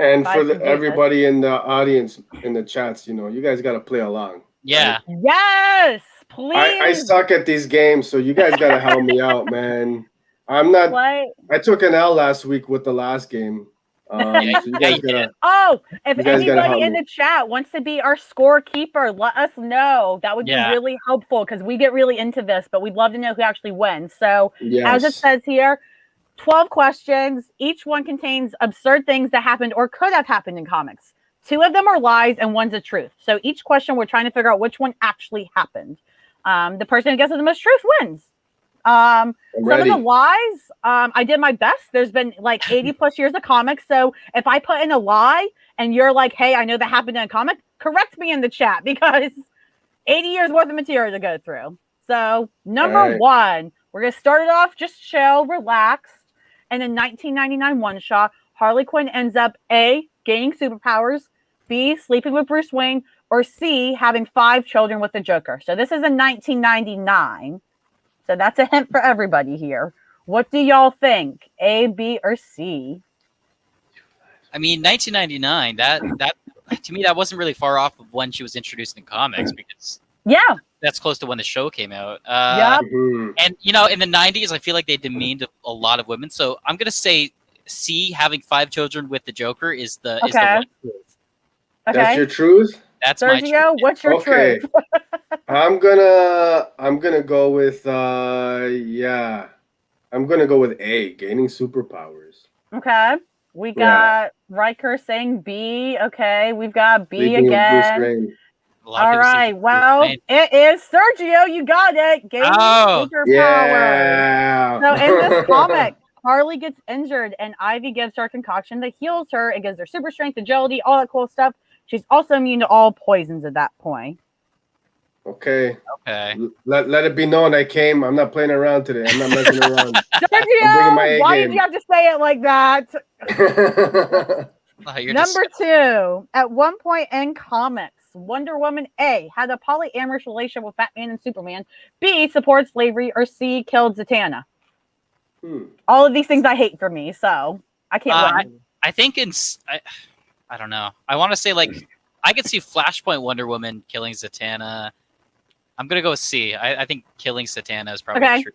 and for everybody in the audience, in the chats, you guys got to play along. Yeah. Right? Yes, please. I suck at these games, so you guys got to help me out, man. I'm not. I took an L last week with the last game. So you guys gotta, if anybody in the chat wants to be our scorekeeper, let us know. That would be really helpful, because we get really into this, but we'd love to know who actually wins. So as it says here, 12 questions. Each one contains absurd things that happened or could have happened in comics. 2 of them are lies and 1's a truth. So each question, we're trying to figure out which one actually happened. The person who guesses the most truth wins. Some of the lies, I did my best. There's been like 80 plus years of comics. So if I put in a lie and you're like, hey, I know that happened in a comic, correct me in the chat, because 80 years worth of material to go through. So number 1, we're going to start it off just chill, relaxed. And in 1999 one-shot, Harley Quinn ends up A, gaining superpowers, B, sleeping with Bruce Wayne, or C, having 5 children with the Joker. So this is in 1999. So that's a hint for everybody here. What do y'all think? A, B, or C? I mean, 1999, that to me, that wasn't really far off of when she was introduced in comics, because that's close to when the show came out. And, in the 90s, I feel like they demeaned a lot of women. So I'm going to say C, having 5 children with the Joker is the one truth. Okay. That's your truth? That's Sergio, my truth. what's your truth? I'm gonna go with I'm gonna go with A, gaining superpowers. Okay. We got Riker saying B. Okay, we've got B Sleeping again. All right. Well, it is Sergio. You got it. Gaining superpowers. So in this comic, Harley gets injured and Ivy gives her a concoction that heals her. It gives her super strength, agility, all that cool stuff. She's also immune to all poisons at that point. Okay. Okay. Let it be known I came. I'm not playing around today. I'm not messing around. I'm bringing my Sergio, A why game. did you have to say it like that? Oh, you're Number just 2, at one point in comics, Wonder Woman A had a polyamorous relationship with Batman and Superman. B supports slavery, or C killed Zatanna. All of these things I hate for me, so I can't win. I think I don't know. I want to say like I could see Flashpoint Wonder Woman killing Zatanna. I'm gonna go with C. I think killing Zatanna is probably Okay. true.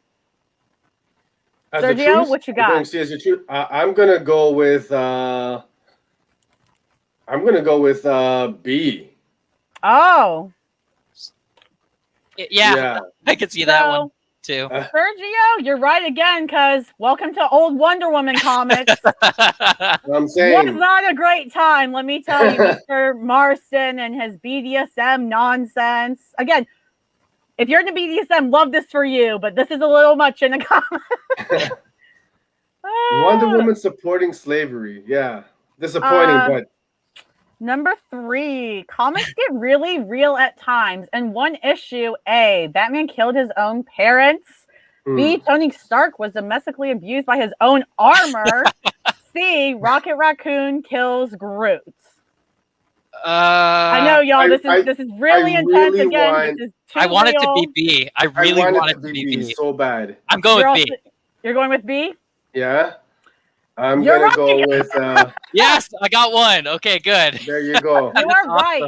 As the Sergio, truth? what you You're going got? to see as the truth? I'm gonna go with B. Oh, Yeah, I could see that one too. Sergio, you're right again, because welcome to old Wonder Woman comics. I'm Was saying. not a great time, let me tell you, Mr. Marston and his BDSM nonsense. Again, if you're into BDSM, love this for you, but this is a little much in the comics. Wonder Woman supporting slavery. Yeah. Disappointing, but Number 3, comics get really real at times. In one issue, A, Batman killed his own parents. B, Tony Stark was domestically abused by his own armor. C, Rocket Raccoon kills Groot. I know, y'all. This is really intense. Really Again, this is too I want it to real. be B. I really want it to be B. so bad. I'm going with B. You're going with B? Yeah. I'm You're gonna go right. with Yes, I got one. Okay, good. there you go. You are right.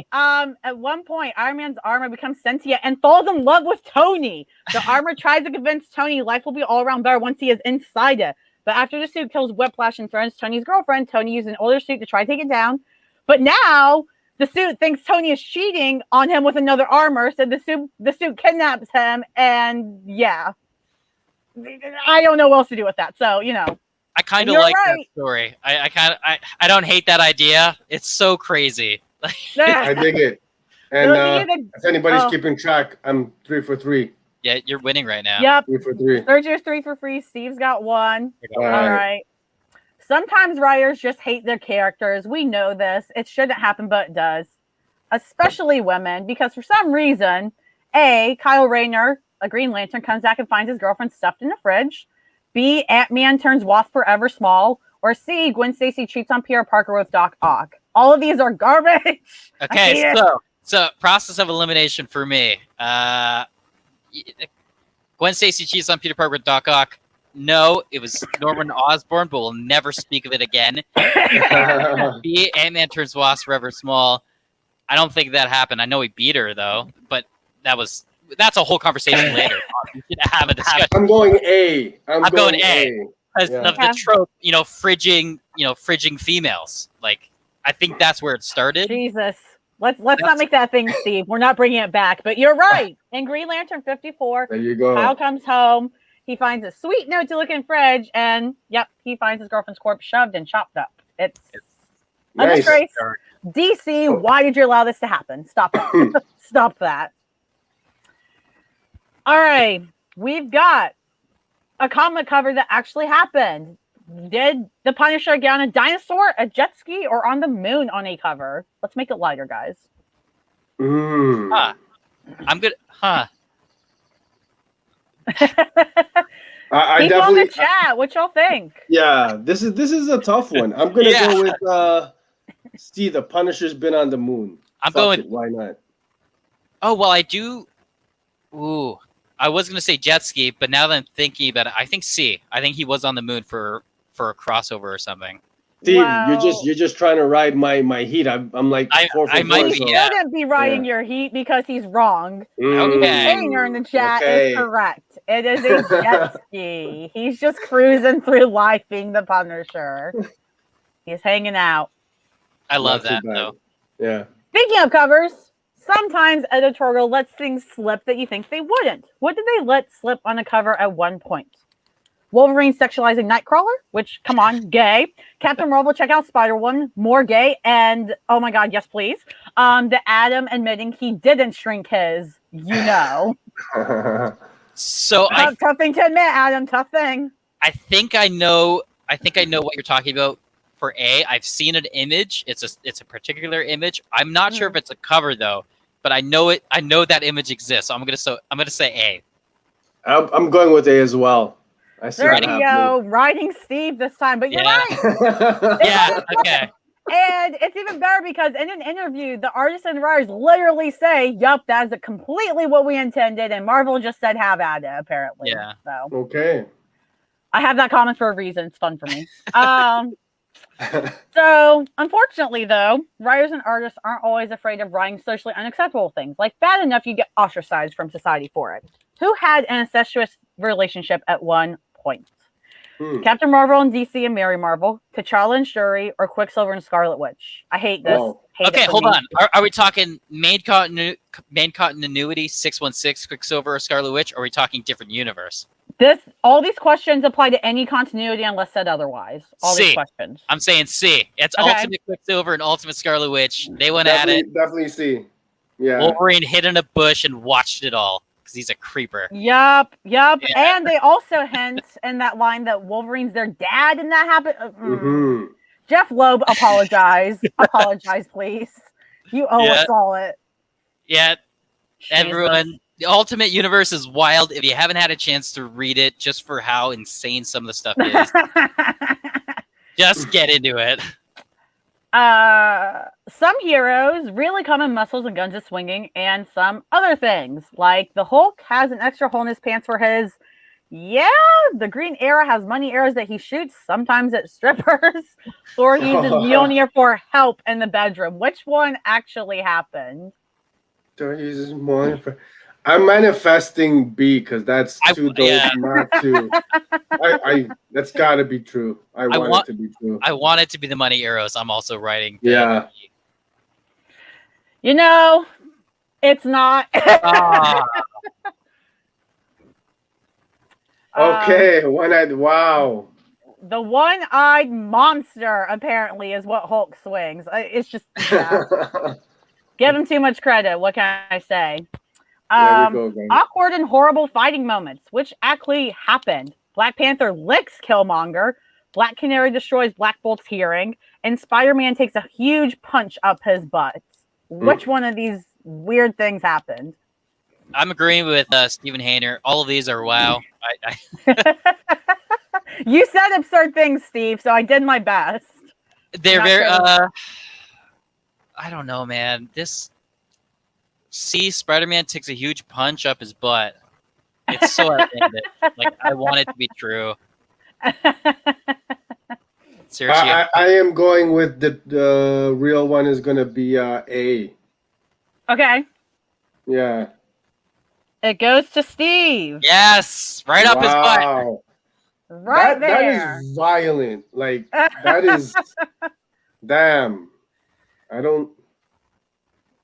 At one point, Iron Man's armor becomes sentient and falls in love with Tony. The armor tries to convince Tony life will be all around better once he is inside it. But after the suit kills Whiplash and threatens Tony's girlfriend, Tony uses an older suit to try to take it down. But now the suit thinks Tony is cheating on him with another armor, so the suit kidnaps him, and yeah. I don't know what else to do with that. So, you know. I kind of like that story. I don't hate that idea. It's so crazy. I dig it. And if anybody's keeping track, I'm 3 for 3. Yeah, you're winning right now. Yep. 3 for 3. Sergio's 3 for 3. Steve's got 1. All right. Sometimes writers just hate their characters. We know this. It shouldn't happen, but it does. Especially women, because for some reason, A, Kyle Rayner, a Green Lantern, comes back and finds his girlfriend stuffed in the fridge. B, Ant-Man turns Wasp forever small. Or C, Gwen Stacy cheats on Peter Parker with Doc Ock. All of these are garbage. Okay, so process of elimination for me. Gwen Stacy cheats on Peter Parker with Doc Ock. No, it was Norman Osborn, but we'll never speak of it again. B, Ant-Man turns Wasp forever small. I don't think that happened. I know he beat her though, but that's a whole conversation later. We should have a discussion. I'm going A. I'm going A. Because of the trope, fridging females. Like, I think that's where it started. Jesus. Let's not make that thing, Steve. We're not bringing it back. But you're right. In Green Lantern 54, there you go. Kyle comes home. He finds a sweet note to look in fridge, and yep, he finds his girlfriend's corpse shoved and chopped up. It's a disgrace. DC, why did you allow this to happen? Stop it. Stop that. All right, we've got a comic cover that actually happened. Did the Punisher get on a dinosaur, a jet ski, or on the moon on a cover? Let's make it lighter, guys. I'm good. I People definitely in the chat. What y'all think? Yeah, this is a tough one. I'm gonna go with see, the Punisher's been on the moon. Why not? Oh well, I do. Ooh, I was gonna say jet ski, but now that I'm thinking about it, I think C. I think he was on the moon for a crossover or something. Steve, you're just trying to ride my heat. I'm like 4 for 4. He shouldn't be riding your heat because he's wrong. Okay. Ainer in the chat is correct. It is a jet ski. He's just cruising through life being the Punisher. He's hanging out. I love that though. Yeah. Speaking of covers, sometimes editorial lets things slip that you think they wouldn't. What did they let slip on a cover at one point? Wolverine sexualizing Nightcrawler, which, come on, gay. Captain Marvel, check out Spider-Woman, more gay. And, oh my God, yes, please. The Atom admitting he didn't shrink his, So tough thing to admit, Adam, tough thing. I think I know what you're talking about for A. I've seen an image. It's a particular image. I'm not sure if it's a cover though. but I know it. I know that image exists. So I'm gonna say A. I'm going with A as well. I see There that you happening. go, riding Steve this time. But you're Yeah. right. Yeah. Okay. And it's even better because in an interview, the artists and writers literally say, "Yup, that's completely what we intended," and Marvel just said, "Have at it." Apparently, Yeah. so Okay. I have that comment for a reason. It's fun for me. So unfortunately, though, writers and artists aren't always afraid of writing socially unacceptable things. Like bad enough, you get ostracized from society for it. Who had an incestuous relationship at one point? Captain Marvel and DC and Mary Marvel, T'Challa and Shuri, or Quicksilver and Scarlet Witch. I hate this. Oh. Hate Okay, it for hold me. on. Are we talking main continuity 616 Quicksilver or Scarlet Witch, or are we talking different universe? All these questions apply to any continuity unless said otherwise. All these C. questions. I'm saying C. It's Okay. Ultimate Quicksilver and Ultimate Scarlet Witch. They went at it. Definitely C. Yeah. Wolverine hid in a bush and watched it all because he's a creeper. Yup. Yeah. And they also hint in that line that Wolverine's their dad, and that happened. Jeff Loeb, apologize. Apologize, please. You owe us all it. Yeah. Jesus. Everyone, the Ultimate Universe is wild. If you haven't had a chance to read it, just for how insane some of the stuff is, just get into it. Some heroes really come in muscles and guns is swinging, and some other things. Like the Hulk has an extra hole in his pants for his. Yeah, the Green Arrow has money arrows that he shoots, sometimes at strippers. Thor uses Mjolnir for help in the bedroom. Which one actually happened? Thor uses Mjolnir for... I'm manifesting B because that's too dope not to. That's got to be true. I want it to be true. I want it to be the money arrows. I'm also writing. Yeah. You know, it's not. Okay, one-eyed. Wow. The one-eyed monster apparently is what Hulk swings. It's just give him too much credit. What can I say? Awkward and horrible fighting moments. Which actually happened? Black Panther licks Killmonger. Black Canary destroys Black Bolt's hearing, and Spider-Man takes a huge punch up his butt. Which one of these weird things happened? I'm agreeing with Stephen Hayner. All of these are wow. You said absurd things, Steve, so I did my best. They're very. I don't know, man. Spider-Man takes a huge punch up his butt. It's so outlandish. Like, I want it to be true. Seriously. I am going with the real one is going to be A. Okay. Yeah. It goes to Steve. Yes. Right up his butt. Right there. That is violent. Like, that is... Damn.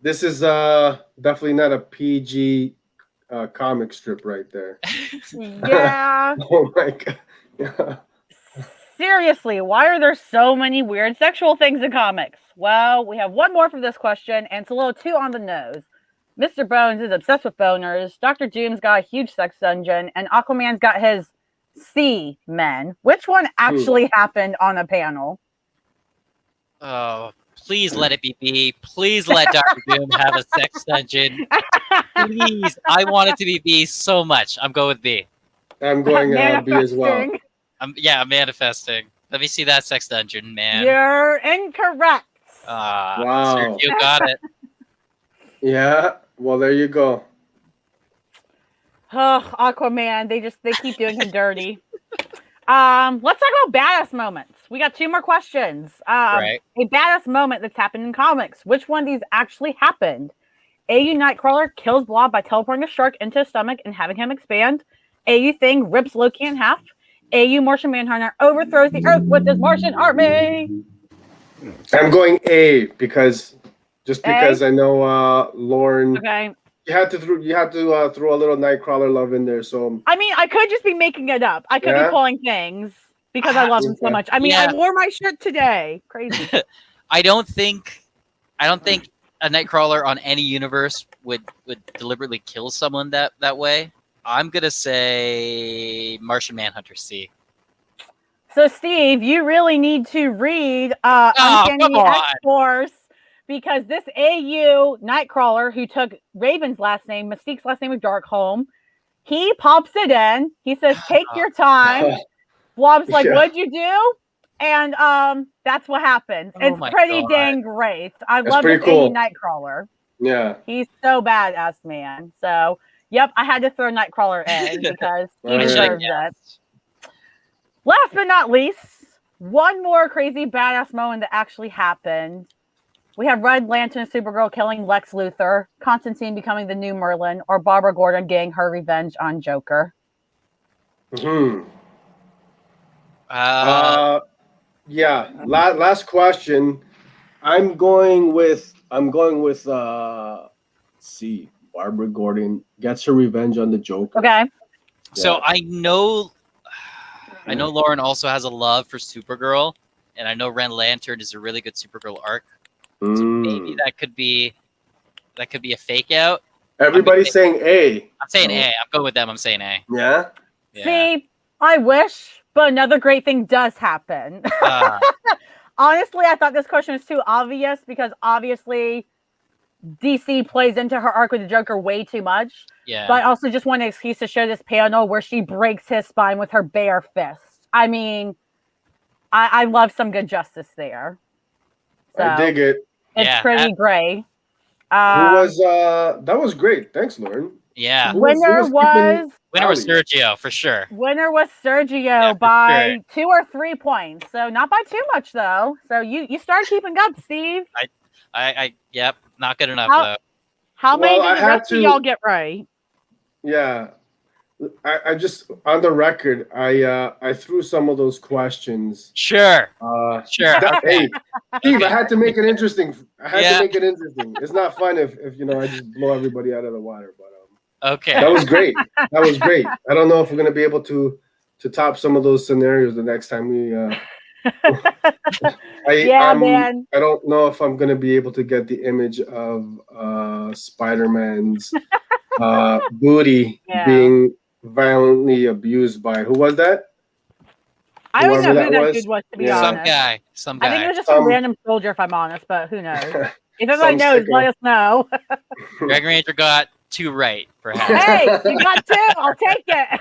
This is definitely not a PG comic strip right there. Yeah. Oh my god. Yeah. Seriously, why are there so many weird sexual things in comics? Well, we have one more for this question, and it's a little too on the nose. Mr. Bones is obsessed with boners. Dr. Doom's got a huge sex dungeon, and Aquaman's got his sea men. Which one actually happened on a panel? Oh, please let it be B. Please let Dr. Doom have a sex dungeon. Please. I want it to be B so much. I'm going with B. I'm going B as well. I'm manifesting. Let me see that sex dungeon, man. You're incorrect. Wow. Sergio got it. Yeah. Well, there you go. Oh, Aquaman. They keep doing him dirty. Let's talk about badass moments. We got two more questions. Right. A badass moment that's happened in comics. Which one of these actually happened? AU Nightcrawler kills Blob by teleporting a shark into his stomach and having him expand. AU Thing rips Loki in half. AU Martian Manhunter overthrows the Earth with his Martian army. I'm going A because I know Lauren. Okay. You had to throw a little Nightcrawler love in there. So I mean, I could just be making it up. I could be pulling things because I love him so much. I mean, I wore my shirt today. Crazy. I don't think a Nightcrawler on any universe would deliberately kill someone that way. I'm gonna say Martian Manhunter C. So, Steve, you really need to read Uncanny X-Force because this AU Nightcrawler who took Raven's last name, Mystique's last name is Darkholm, he pops it in. He says, "Take your time." Blob's like, Yeah. "What'd you do?" And that's what happens. Oh It's my pretty God. dang great. I That's love pretty this cool. AU Nightcrawler. Yeah. He's so badass, man. So, yep, I had to throw Nightcrawler in because he Alright. deserves it. Last but not least, one more crazy badass moment that actually happened. We have Red Lantern Supergirl killing Lex Luthor, Constantine becoming the new Merlin, or Barbara Gordon getting her revenge on Joker. Yeah. Last question. I'm going with let's see. Barbara Gordon gets her revenge on the Joker. Okay. So Yeah. I know Lauren also has a love for Supergirl, and I know Red Lantern is a really good Supergirl arc. So maybe that could be a fake out. Everybody's saying A. I'm saying A. I'm going with them. I'm saying A. Yeah. Yeah. See, I wish, but another great thing does happen. Honestly, I thought this question was too obvious because obviously DC plays into her arc with the Joker way too much. Yeah. But I also just want an excuse to show this panel where she breaks his spine with her bare fist. I mean, I love some good justice there. So I dig it. It's pretty great. Who was that was great. Thanks, Lauren. Yeah. Winner was Sergio for sure. Winner was Sergio by 2 or 3 points. So not by too much though. So you started keeping up, Steve. I yep, not good enough though. How many did the rest of y'all get right? Yeah. I just on the record, I threw some of those questions. Sure. Sure. Hey, Steve, I had to make it interesting. It's not fun if I just blow everybody out of the water. But okay. That was great. I don't know if we're gonna be able to top some of those scenarios the next time we. Man. I don't know if I'm gonna be able to get the image of Spider-Man's booty being violently abused by who was that? I don't know who that dude was, to be honest. Some guy. I think it was just a random soldier, if I'm honest, but who knows? If anybody knows, let us know. Greg Ranger got 2 right, perhaps. Hey, you got 2. I'll take it.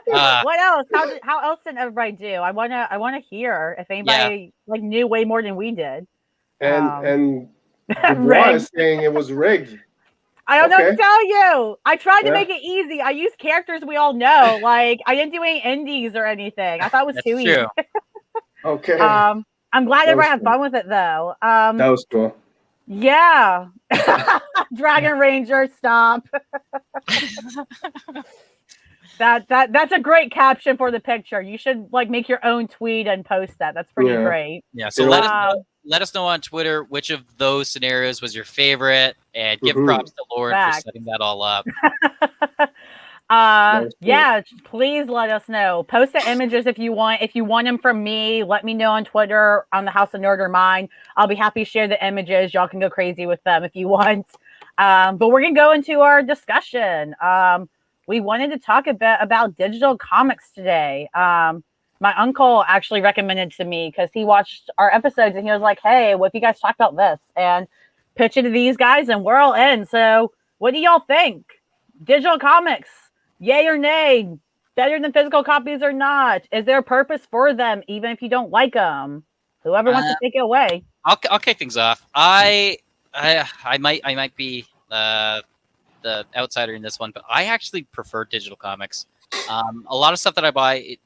What else? How else did everybody do? I wanna hear if anybody knew way more than we did. And Dubois is saying it was rigged. I don't know what to tell you. I tried to make it easy. I used characters we all know. Like I didn't do any indies or anything. I thought it was too easy. Okay. I'm glad everybody had fun with it though. That was cool. Yeah. Dragon Ranger, stop. That's a great caption for the picture. You should make your own tweet and post that. That's pretty great. Yeah. So let us know on Twitter which of those scenarios was your favorite, and give props to Lauren for setting that all up. Yeah, please let us know. Post the images if you want. If you want them from me, let me know on Twitter on the House of Nerd or mine. I'll be happy to share the images. Y'all can go crazy with them if you want. But we're gonna go into our discussion. We wanted to talk a bit about digital comics today. My uncle actually recommended to me because he watched our episodes and he was like, "Hey, what if you guys talk about this and pitch it to these guys?" And we're all in. So, what do y'all think? Digital comics, yay or nay? Better than physical copies or not? Is there a purpose for them, even if you don't like them? Whoever wants to take it away. I'll kick things off. I might be the outsider in this one, but I actually prefer digital comics. A lot of stuff that I buy,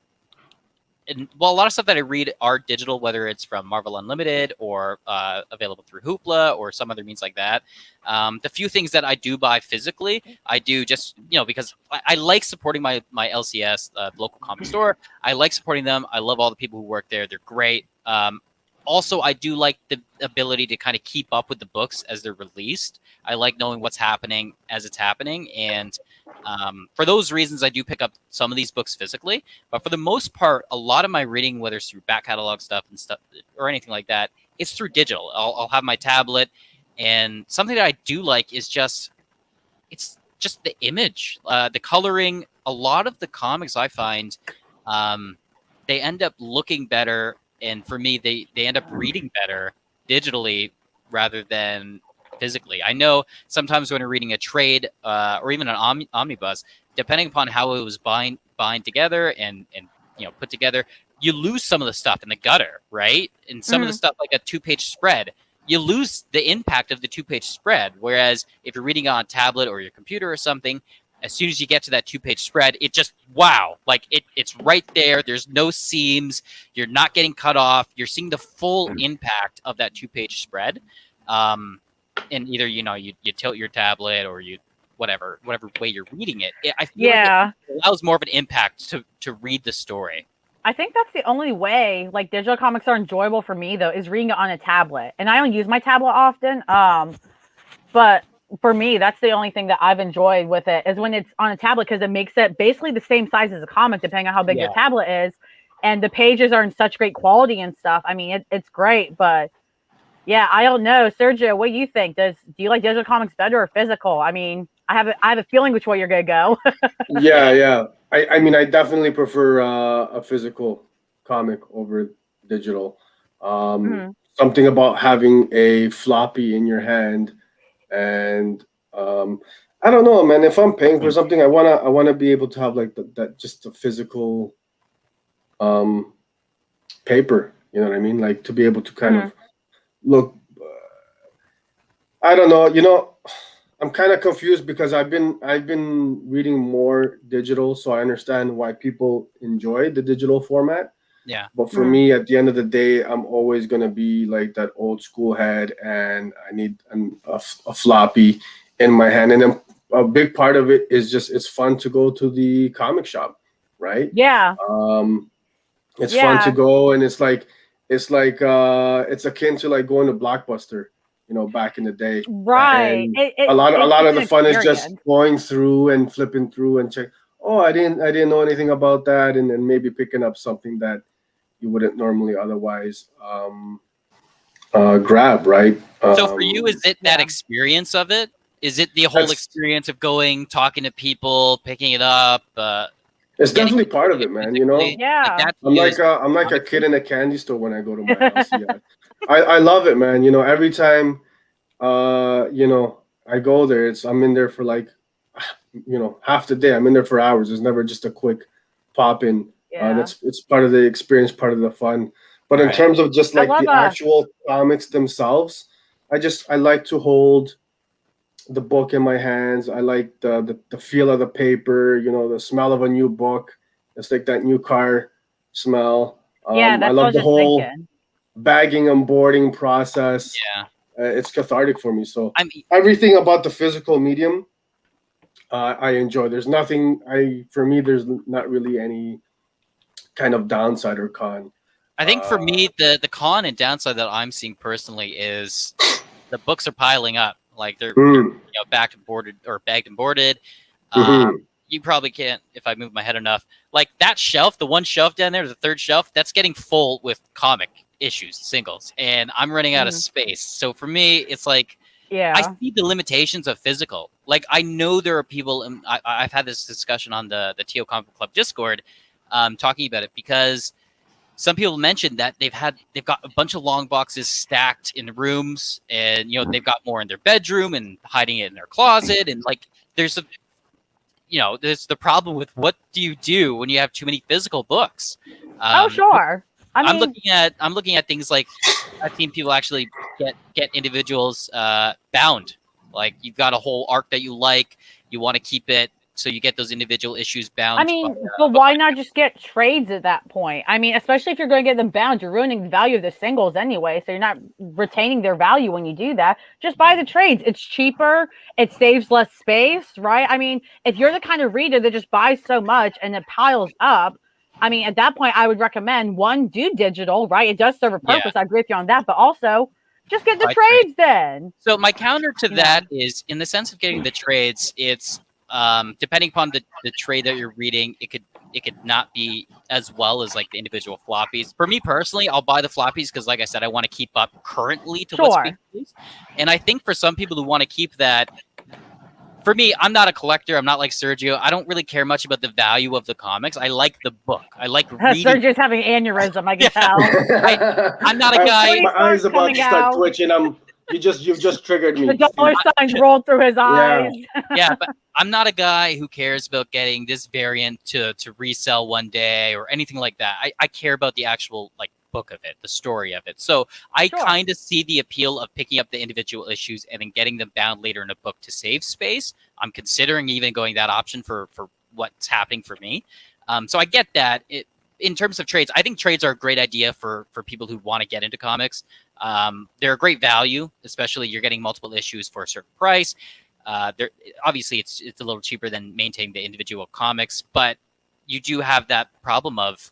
a lot of stuff that I read are digital, whether it's from Marvel Unlimited or available through Hoopla or some other means like that. The few things that I do buy physically, I do just because I like supporting my LCS, local comic store. I like supporting them. I love all the people who work there. They're great. Also, I do like the ability to kind of keep up with the books as they're released. I like knowing what's happening as it's happening. And for those reasons, I do pick up some of these books physically. But for the most part, a lot of my reading, whether it's through back catalog stuff and stuff or anything like that, it's through digital. I'll have my tablet. And something that I do like is it's just the image, the coloring. A lot of the comics I find, they end up looking better. And for me, they end up reading better digitally rather than physically. I know sometimes when you're reading a trade or even an omnibus, depending upon how it was bind together and put together, you lose some of the stuff in the gutter, right? And some of the stuff, like a 2-page spread, you lose the impact of the 2-page spread. Whereas if you're reading on a tablet or your computer or something, as soon as you get to that 2-page spread, it just, wow, like it's right there. There's no seams. You're not getting cut off. You're seeing the full impact of that 2-page spread. And either, you tilt your tablet or you, whatever way you're reading it. I feel like it allows more of an impact to read the story. I think that's the only way, like, digital comics are enjoyable for me, though, is reading it on a tablet. And I don't use my tablet often, but for me, that's the only thing that I've enjoyed with it, is when it's on a tablet, because it makes it basically the same size as a comic, depending on how big your tablet is. And the pages are in such great quality and stuff. I mean, it's great, but yeah, I don't know. Sergio, what do you think? Do you like digital comics better or physical? I mean, I have a feeling which way you're going to go. Yeah. I mean, I definitely prefer a physical comic over digital. Something about having a floppy in your hand, and I don't know, man. If I'm paying for something, I wanna be able to have like that just a physical paper. You know what I mean? Like, to be able to kind of look. I don't know. I'm kind of confused because I've been reading more digital, so I understand why people enjoy the digital format. Yeah. But for me, at the end of the day, I'm always gonna be like that old school head, and I need a floppy in my hand. And then a big part of it is just it's fun to go to the comic shop, right? Yeah. It's fun to go, and it's akin to like going to Blockbuster. Back in the day, right? A lot of the fun is just going through and flipping through and check. Oh, I didn't know anything about that, and then maybe picking up something that you wouldn't normally otherwise grab, right? So for you, is it that experience of it? Is it the whole experience of going, talking to people, picking it up? It's definitely part of it, man. Yeah. I'm like a kid in a candy store when I go to my house. Yeah. I love it, man. Every time, I go there, I'm in there for like, half the day. I'm in there for hours. It's never just a quick pop in. It's part of the experience, part of the fun. But in terms of just like the actual comics themselves, I like to hold the book in my hands. I like the feel of the paper, the smell of a new book. It's like that new car smell. That's I love what the whole thinking. Bagging and boarding process. It's cathartic for me. So everything about the physical medium, I enjoy. There's nothing for me. There's not really any kind of downside or con. I think for me, the con and downside that I'm seeing personally is the books are piling up. Like they're bagged and boarded. You probably can't, if I move my head enough, like that shelf, the one shelf down there, the third shelf, that's getting full with comic issues, singles, and I'm running out of space. So for me, it's like, I see the limitations of physical. Like, I know there are people, and I've had this discussion on the TO Comic Club Discord, talking about it, because some people mentioned that they've got a bunch of long boxes stacked in rooms, and they've got more in their bedroom and hiding it in their closet, and like there's the problem with what do you do when you have too many physical books. Sure. I'm looking at things like I've seen people actually get individuals bound. Like, you've got a whole arc that you like, you want to keep it, so you get those individual issues bound. I mean, but why not just get trades at that point? I mean, especially if you're going to get them bound, you're ruining the value of the singles anyway, so you're not retaining their value when you do that. Just buy the trades. It's cheaper. It saves less space, right? I mean, if you're the kind of reader that just buys so much and it piles up, I mean, at that point, I would recommend, one, do digital, right? It does serve a purpose. I agree with you on that, but also just get the trades then. So my counter to that is, in the sense of getting the trades, it's depending upon the trade that you're reading, it could not be as well as like the individual floppies. For me personally, I'll buy the floppies because, like I said, I want to keep up currently to what's being released. And I think for some people who want to keep that, for me, I'm not a collector. I'm not like Sergio. I don't really care much about the value of the comics. I like the book. I like reading. Sergio's having aneurysm, I can tell. I'm not a guy. My eyes about to start twitching. I'm You've just triggered me. The dollar signs rolled through his eyes. Yeah, but I'm not a guy who cares about getting this variant to resell one day or anything like that. I care about the actual like book of it, the story of it. So I kind of see the appeal of picking up the individual issues and then getting them bound later in a book to save space. I'm considering even going that option for what's happening for me. So I get that. In terms of trades, I think trades are a great idea for people who want to get into comics. They're a great value, especially you're getting multiple issues for a certain price. Obviously it's a little cheaper than maintaining the individual comics, but you do have that problem of,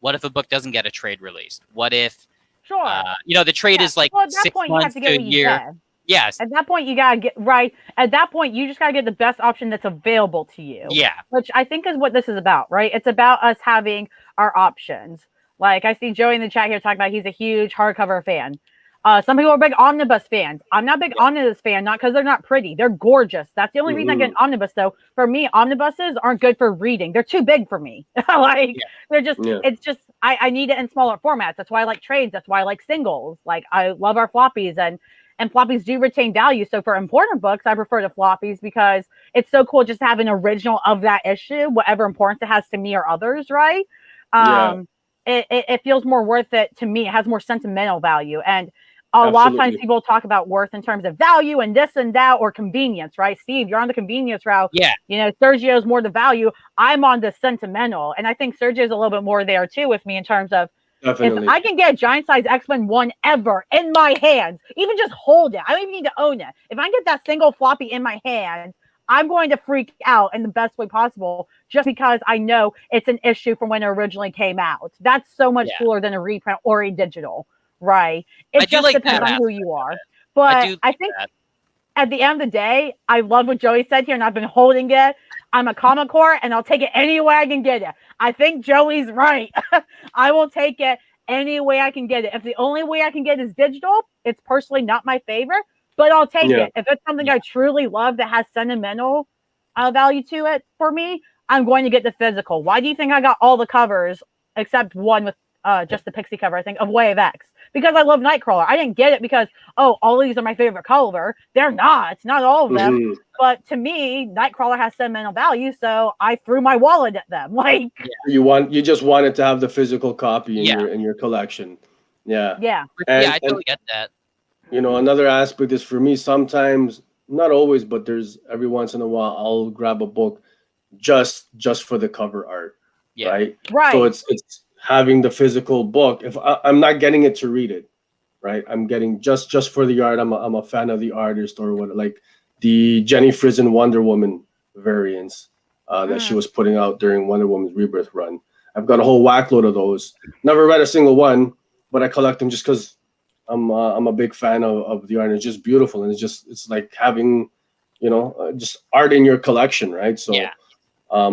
what if a book doesn't get a trade released? What if, the trade is like well, at that 6 point, months you have to to get a what you year. get. Yes. At that point, you gotta get right. At that point, you just gotta get the best option that's available to you. Yeah. Which I think is what this is about, right? It's about us having our options. Like I see Joey in the chat here talking about he's a huge hardcover fan. Some people are big omnibus fans. I'm not a big omnibus fan, not because they're not pretty. They're gorgeous. That's the only reason I get an omnibus, though. For me, omnibuses aren't good for reading. They're too big for me. They're just, it's just, I need it in smaller formats. That's why I like trades. That's why I like singles. Like, I love our floppies, and floppies do retain value. So for important books, I prefer the floppies because it's so cool just to have an original of that issue, whatever importance it has to me or others, right? It feels more worth it to me. It has more sentimental value. And a lot of times people talk about worth in terms of value and this and that or convenience, right? Steve, you're on the convenience route. Yeah. Sergio's more the value. I'm on the sentimental. And I think Sergio's a little bit more there too with me in terms of if I can get a giant size X-Men 1 ever in my hands, even just hold it. I don't even need to own it. If I get that single floppy in my hand, I'm going to freak out in the best way possible just because I know it's an issue from when it originally came out. That's so much cooler than a reprint or a digital, right? It just depends on who you are. But I think at the end of the day, I love what Joey said here, and I've been holding it. I'm a comic core, and I'll take it any way I can get it. I think Joey's right. I will take it any way I can get it. If the only way I can get it is digital, it's personally not my favorite. But I'll take it. If it's something I truly love that has sentimental value to it for me, I'm going to get the physical. Why do you think I got all the covers except one with just the Pixie cover, I think, of Way of X? Because I love Nightcrawler. I didn't get it because, all these are my favorite color. They're not all of them. Mm-hmm. But to me, Nightcrawler has sentimental value, so I threw my wallet at them. You just wanted to have the physical copy in your collection. Yeah. Yeah. I totally get that. Another aspect is for me, sometimes, not always, but there's every once in a while, I'll grab a book just for the cover art. Yeah. Right. So it's having the physical book. If I'm not getting it to read it, right? I'm getting just for the art. I'm a fan of the artist or what, like the Jenny Frison Wonder Woman variants that she was putting out during Wonder Woman's Rebirth run. I've got a whole whack load of those. Never read a single one, but I collect them just because I'm a big fan of the art. And it's just beautiful, and it's like having, just art in your collection, right? So, I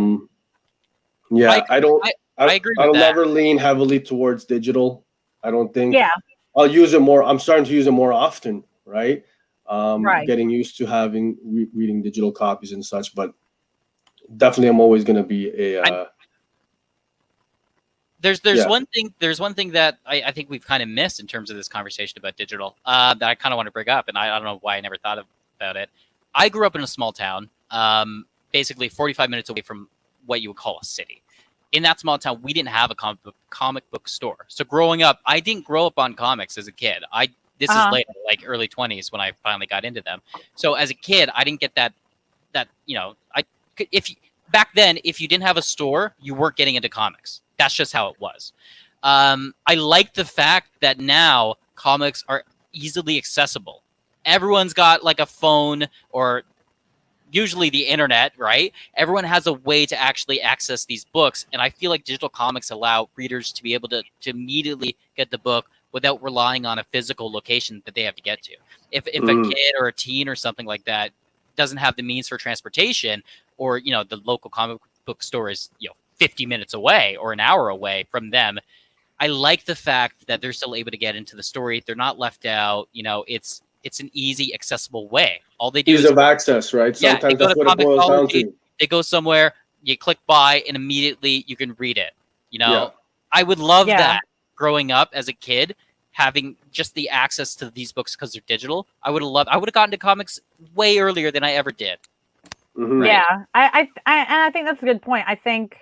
don't. I agree with I'll that. Never lean heavily towards digital. I don't think. Yeah. I'll use it more. I'm starting to use it more often, right? Getting used to having reading digital copies and such, but definitely I'm always going to be a. There's one thing that I think we've kind of missed in terms of this conversation about digital that I kind of want to bring up, and I don't know why I never thought about it. I grew up in a small town, basically 45 minutes away from what you would call a city. In that small town, we didn't have a comic book store. So growing up, I didn't grow up on comics as a kid. This is later, like early 20s, when I finally got into them. So as a kid, I didn't get that back then, if you didn't have a store, you weren't getting into comics. That's just how it was. I like the fact that now comics are easily accessible. Everyone's got like a phone or usually the internet, right? Everyone has a way to actually access these books. And I feel like digital comics allow readers to be able to immediately get the book without relying on a physical location that they have to get to. If a kid or a teen or something like that doesn't have the means for transportation, or, the local comic book store is, 50 minutes away or an hour away from them, I like the fact that they're still able to get into the story. They're not left out. It's an easy, accessible way. All they do is of access, right? Sometimes that's what it boils down to. They go somewhere, you click buy, and immediately you can read it. I would love that growing up as a kid, having just the access to these books because they're digital. I would have gotten to comics way earlier than I ever did. Mhm. Right. Yeah, and I think that's a good point. I think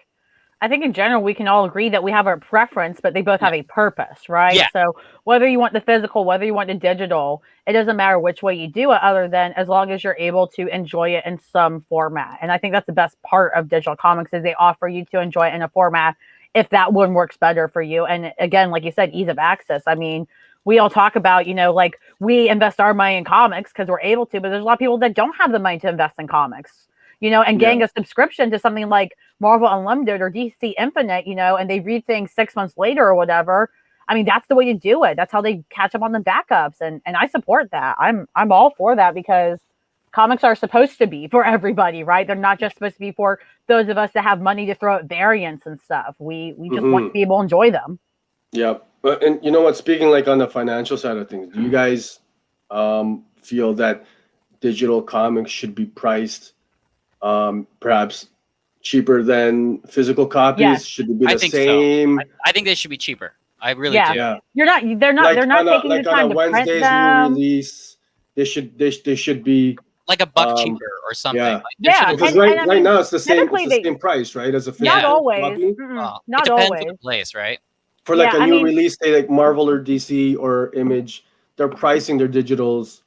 in general we can all agree that we have our preference, but they both have a purpose, right? Yeah. So whether you want the physical, whether you want the digital, it doesn't matter which way you do it, other than as long as you're able to enjoy it in some format. And I think that's the best part of digital comics is they offer you to enjoy it in a format if that one works better for you. And again, like you said, ease of access. I mean, we all talk about, like we invest our money in comics because we're able to, but there's a lot of people that don't have the money to invest in comics, and getting a subscription to something like Marvel Unlimited or DC Infinite, and they read things 6 months later or whatever. I mean, that's the way to do it. That's how they catch up on the backups. And I support that. I'm all for that because comics are supposed to be for everybody, right? They're not just supposed to be for those of us that have money to throw at variants and stuff. We just want to be able to enjoy them. Yeah. And you know what, speaking like on the financial side of things, do you guys feel that digital comics should be priced perhaps cheaper than physical copies? Yes. Should it be I the think same? so. I think they should be cheaper. I really do. Yeah. They're not taking the time on a to Wednesday's print them. new release, they should be Like $1 cheaper or something. yeah. Like, there Yeah, should- because and I right mean, now it's the same typically price, right? As a not physical always. copy. well, it Not depends always. on the place, right? For like Yeah, a I new mean- release, say like Marvel or DC or Image, they're pricing their digitals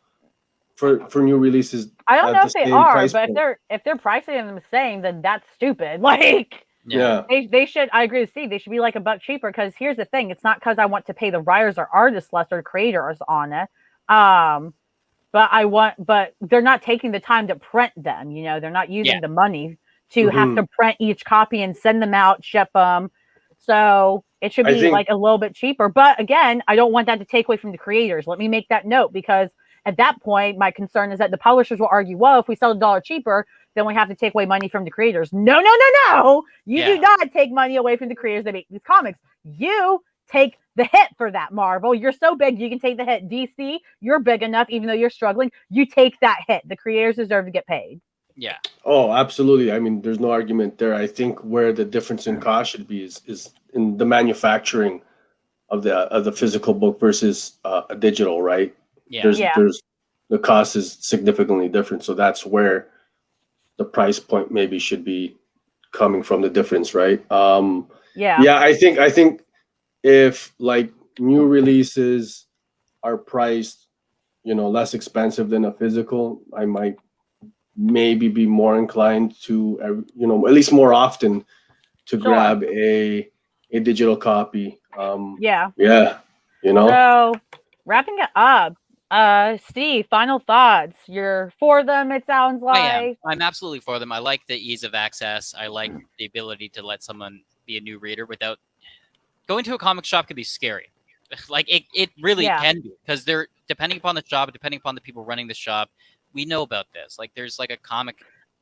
for new releases. I don't at know the if they same are, price but point. if they're pricing them the same, then that's stupid. Like Yeah. they should. I agree with Steve. They should be like $1 cheaper because here's the thing: it's not because I want to pay the writers or artists less or creators on it. But they're not taking the time to print them. They're not using the money to have to print each copy and send them out, ship them. So it should be like a little bit cheaper. But again, I don't want that to take away from the creators. Let me make that note because at that point, my concern is that the publishers will argue, well, if we sell $1 cheaper, then we have to take away money from the creators. No. You do not take money away from the creators that make these comics. You take the hit for that, Marvel. You're so big, you can take the hit. DC, you're big enough, even though you're struggling. You take that hit. The creators deserve to get paid. Yeah. Oh, absolutely. I mean, there's no argument there. I think where the difference in cost should be is in the manufacturing of the physical book versus a digital, right? Yeah. There's the cost is significantly different. So that's where the price point maybe should be coming from, the difference, right? Yeah, I think if like new releases are priced, less expensive than a physical, I might maybe be more inclined to, at least more often to grab a digital copy. Yeah. So wrapping it up, Steve, final thoughts. You're for them, it sounds like. I'm absolutely for them. I like the ease of access. I like the ability to let someone be a new reader without going to a comic shop. Can be scary. Like it really can be, because they're depending upon the shop, depending upon the people running the shop. We know about this. Like there's like a comic.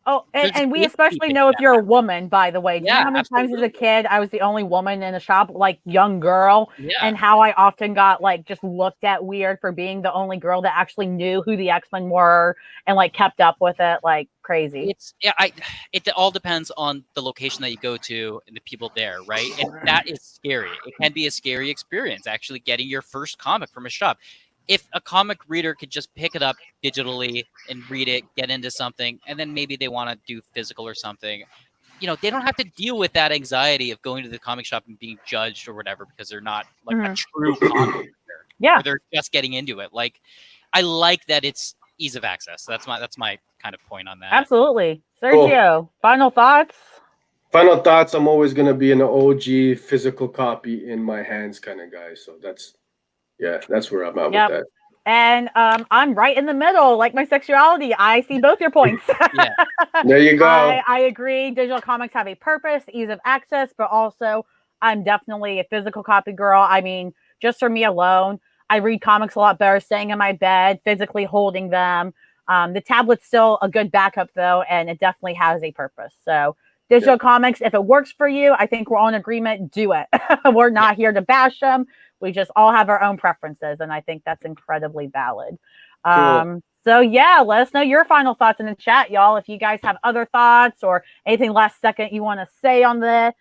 Oh, and we especially know if you're a woman, by the way. Do you know how many times as a kid I was the only woman in a shop, like young girl, and how I often got like just looked at weird for being the only girl that actually knew who the X-Men were and like kept up with it like crazy. It all depends on the location that you go to and the people there, right? And that is scary. It can be a scary experience actually getting your first comic from a shop. If a comic reader could just pick it up digitally and read it, get into something, and then maybe they want to do physical or something, they don't have to deal with that anxiety of going to the comic shop and being judged or whatever because they're not like a true comic reader. Yeah. Or they're just getting into it. Like, I like that it's ease of access. That's my kind of point on that. Absolutely. Sergio, final thoughts? Final thoughts. I'm always going to be an OG physical copy in my hands kind of guy. So that's where I'm at with that. And I'm right in the middle, like my sexuality. I see both your points. There you go. I agree. Digital comics have a purpose, ease of access, but also I'm definitely a physical copy girl. I mean, just for me alone, I read comics a lot better staying in my bed, physically holding them. The tablet's still a good backup, though, and it definitely has a purpose. So digital comics, if it works for you, I think we're all in agreement. Do it. We're not here to bash them. We just all have our own preferences, and I think that's incredibly valid. Cool. So let us know your final thoughts in the chat, y'all. If you guys have other thoughts or anything last second you want to say on the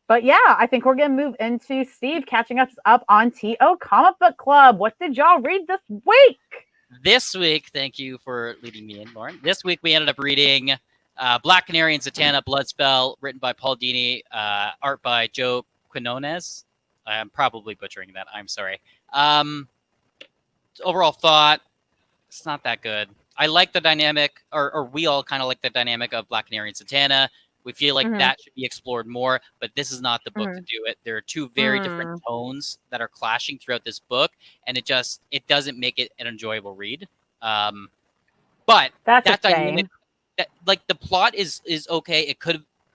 But yeah, I think we're going to move into Steve catching us up on TO Comic Book Club. What did y'all read this week? This week, thank you for leading me in, Lauren. This week we ended up reading Black Canary and Zatanna Bloodspell, written by Paul Dini, art by Joe Quinones. I'm probably butchering that. I'm sorry. Overall thought, it's not that good. I like the dynamic, or we all kind of like the dynamic of Black Canary and Zatanna. We feel like that should be explored more, but this is not the book to do it. There are two very different tones that are clashing throughout this book, and it doesn't make it an enjoyable read. But that dynamic, like the plot is okay.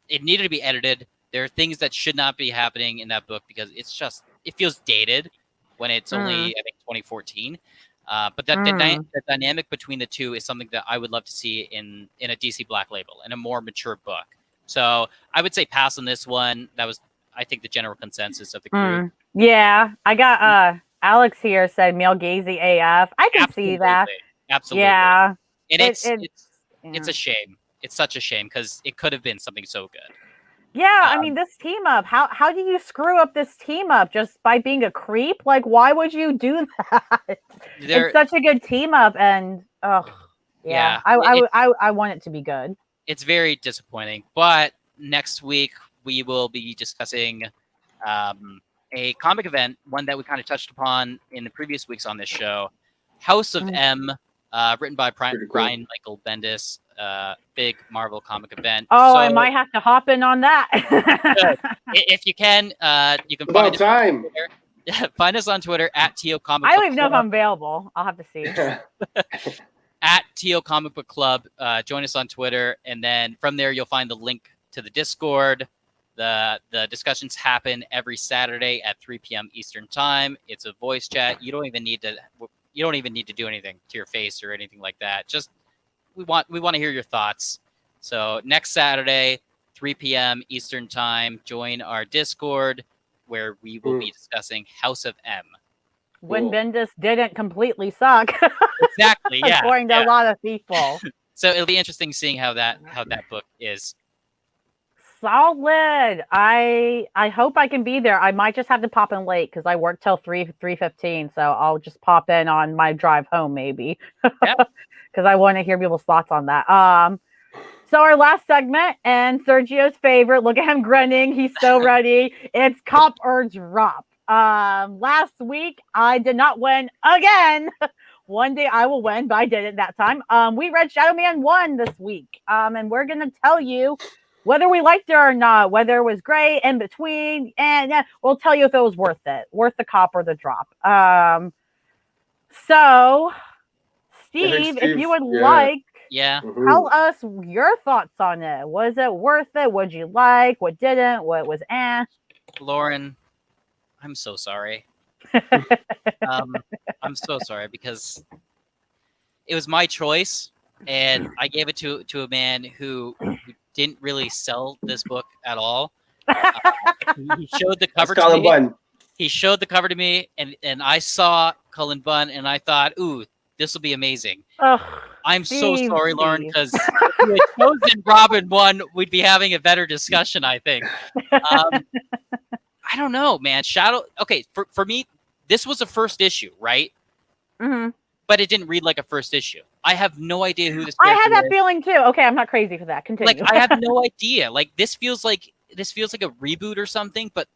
It needed to be edited. There are things that should not be happening in that book because it feels dated when it's only I think 2014. But the dynamic between the two is something that I would love to see in a DC Black Label, in a more mature book. So I would say pass on this one. That was, I think, the general consensus of the group. Yeah, I got Alex here said male gazy AF. I can see that. Absolutely. Yeah. And it's a shame. It's such a shame because it could have been something so good. Yeah, I mean, this team up. How do you screw up this team up just by being a creep? Like, why would you do that? It's such a good team up, and I want it to be good. It's very disappointing. But next week we will be discussing a comic event, one that we kind of touched upon in the previous weeks on this show, House of M, written by Brian Michael Bendis. Big Marvel comic event. Oh, I might have to hop in on that. If you can, you can find us on Twitter. Find us on Twitter at TO Comic Book I don't even know if I'm available. I'll have to see. At TO Comic Book Club. Join us on Twitter, and then from there you'll find the link to the Discord. The discussions happen every Saturday at 3 p.m. Eastern Time. It's a voice chat. You don't even need to do anything to your face or anything like that. Just we want to hear your thoughts. So next Saturday, 3 p.m. Eastern Time, join our Discord where we will be discussing House of M. When Bendis didn't completely suck. Exactly, yeah. According to a lot of people. So it'll be interesting seeing how that book is. Solid. I hope I can be there. I might just have to pop in late because I work till 3:15, so I'll just pop in on my drive home maybe. Because I want to hear people's thoughts on that. So our last segment, and Sergio's favorite, look at him grinning. He's so ready. It's Cop or Drop. Last week, I did not win again. One day I will win, but I didn't that time. We read Shadowman 1 this week. And we're going to tell you whether we liked it or not, whether it was great, in between, and we'll tell you if it was worth the cop or the drop. So... Steve, if you would like, tell us your thoughts on it. Was it worth it? What'd you like? What didn't? What was Lauren, I'm so sorry. I'm so sorry because it was my choice, and I gave it to a man who didn't really sell this book at all. He showed the cover to me. Bunn. He showed the cover to me, and I saw Cullen Bunn, and I thought, ooh, this will be amazing. I'm so sorry, Lauren, because if you had chosen Robin 1, we'd be having a better discussion, I think. I don't know, man. Okay, for me, this was a first issue, right? Mm-hmm. But it didn't read like a first issue. I have no idea who this character is. I had that feeling too. Okay, I'm not crazy for that. Continue. Like, I have no idea. Like, this feels like a reboot or something, but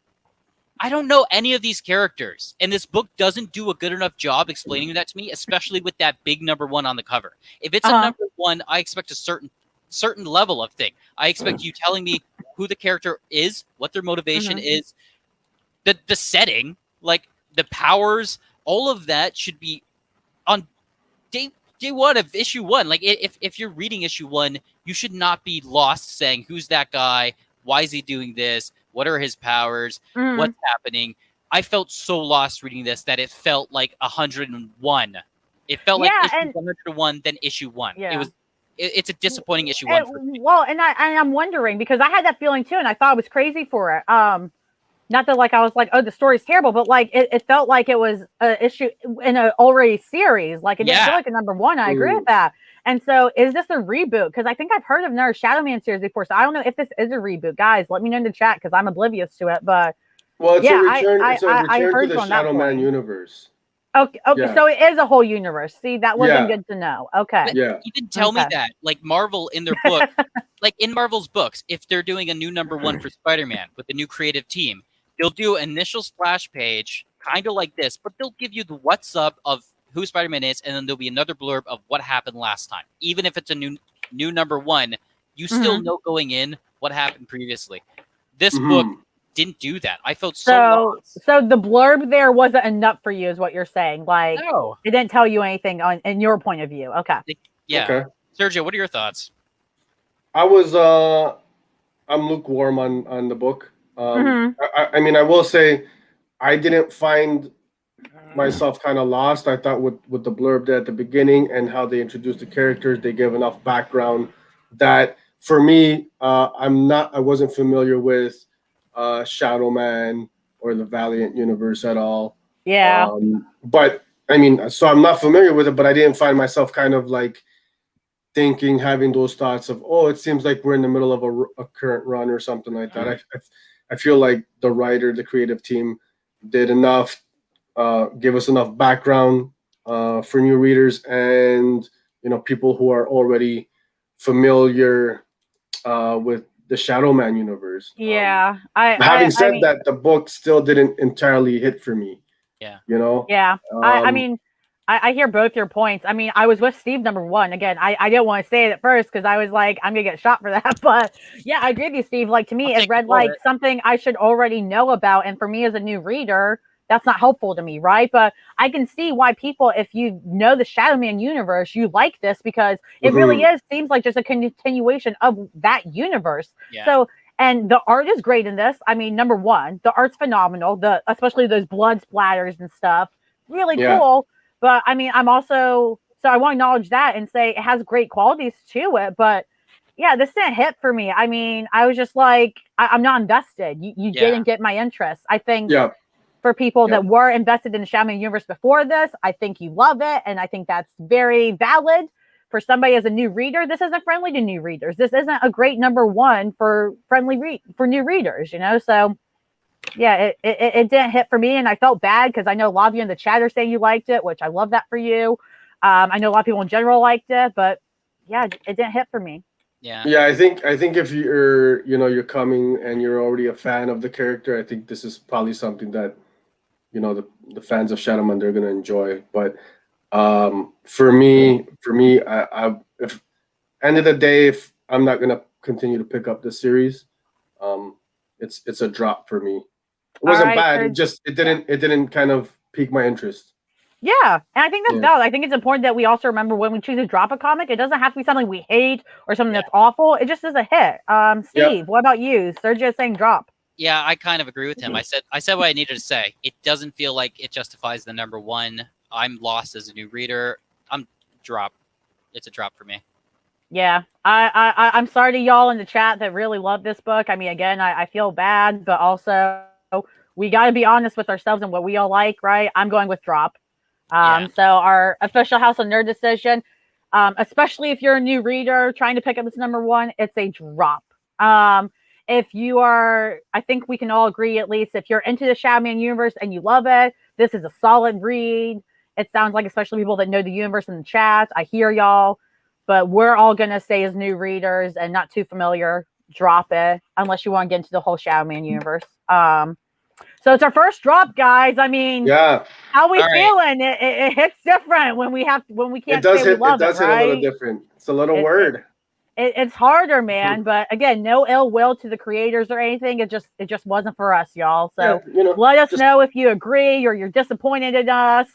I don't know any of these characters, and this book doesn't do a good enough job explaining that to me, especially with that big number 1 on the cover. If it's a number 1, I expect a certain level of thing. I expect you telling me who the character is, what their motivation is, the setting, like the powers, all of that should be on day 1 of issue 1. Like if you're reading issue 1, you should not be lost saying who's that guy, why is he doing this? What are his powers? What's happening? I felt so lost reading this that it felt like 101. It felt like issue 101 than issue 1. Yeah. It's a disappointing issue 1 for me. Well, and I'm wondering because I had that feeling too, and I thought it was crazy for it. not that like I was like, oh, the story's terrible, but like it felt like it was an issue in an already series. Like it didn't feel Yeah. like a number one. I agree with that. And so, is this a reboot? Because I think I've heard of another Shadowman series before. So I don't know if this is a reboot. Guys, let me know in the chat because I'm oblivious to it. But Well, it's a yeah, return. It's a I return to heard the you on that Shadowman point. universe. Okay, okay, Yeah. so it is a whole universe. See, that would have Yeah. been good to know. Okay. But Yeah. you didn't tell me Okay. that. Like Marvel in their book, like in Marvel's books, if they're doing a new number one for Spider-Man with a new creative team, they'll do an initial splash page, kind of like this, but they'll give you the what's up of who Spider-Man is, and then there'll be another blurb of what happened last time. Even if it's a new number one, you still know going in what happened previously. This book didn't do that. I felt so lost. So the blurb there wasn't enough for you, is what you're saying. Like No. it didn't tell you anything on in your point of view. Okay. Yeah. Okay. Sergio, what are your thoughts? I'm lukewarm on the book. I mean, I will say I didn't find myself kind of lost. I thought with the blurb there at the beginning and how they introduced the characters, they gave enough background that for me, I wasn't familiar with Shadowman or the Valiant universe at all. Yeah. But I mean, so I'm not familiar with it, but I didn't find myself kind of like having those thoughts of, oh, it seems like we're in the middle of a current run or something like that. I feel like the creative team did enough, give us enough background for new readers and people who are already familiar with the Shadowman universe. Yeah. Having said mean, that, the book still didn't entirely hit for me. Yeah. Yeah. I mean, I hear both your points. I mean, I was with Steve number one. Again, I didn't want to say it at first because I was like, I'm gonna get shot for that. But yeah, I agree with you, Steve. Like to me, it read like something I should already know about. And for me as a new reader, that's not helpful to me, right? But I can see why people, if you know the Shadowman universe, you like this because it really seems like just a continuation of that universe. Yeah. So and the art is great in this. I mean, number one, the art's phenomenal. Especially those blood splatters and stuff, really cool. But I mean, I'm also so I want to acknowledge that and say it has great qualities to it. But yeah, this didn't hit for me. I mean, I was just like, I'm not invested. You didn't get my interest. I think for people that were invested in the Shadowman universe before this, I think you love it, and I think that's very valid. For somebody as a new reader, this isn't friendly to new readers. This isn't a great number one for for new readers, So yeah, it didn't hit for me, and I felt bad because I know a lot of you in the chat are saying you liked it, which I love that for you. I know a lot of people in general liked it, but yeah, it didn't hit for me. Yeah, I think if you're coming and you're already a fan of the character, I think this is probably something that the fans of Shadowman they're gonna enjoy. But for me, if end of the day, if I'm not gonna continue to pick up the series, it's a drop for me. It wasn't bad. It didn't kind of pique my interest. Yeah, and I think that's valid. I think it's important that we also remember when we choose to drop a comic, it doesn't have to be something we hate or something that's awful. It just is a hit. Steve, what about you? Sergio's saying drop. Yeah, I kind of agree with him. I said what I needed to say. It doesn't feel like it justifies the number one. I'm lost as a new reader. Drop. It's a drop for me. Yeah, I'm sorry to y'all in the chat that really love this book. I mean, again, I feel bad, but also we got to be honest with ourselves and what we all like, right? I'm going with drop. So our official House of Nerd decision, especially if you're a new reader trying to pick up this number one, it's a drop. If you are, I think we can all agree, at least if you're into the Shadowman universe and you love it, this is a solid read. It sounds like, especially people that know the universe in the chat, I hear y'all, but we're all going to say as new readers and not too familiar, drop it, unless you want to get into the whole Shadowman universe. So it's our first drop, guys. I mean, how we feeling? It hits different when we can't say we love it, right? It does hit a little different. It's a little word. It's harder, man. But again, no ill will to the creators or anything. It just wasn't for us, y'all. So let us know if you agree or you're disappointed in us.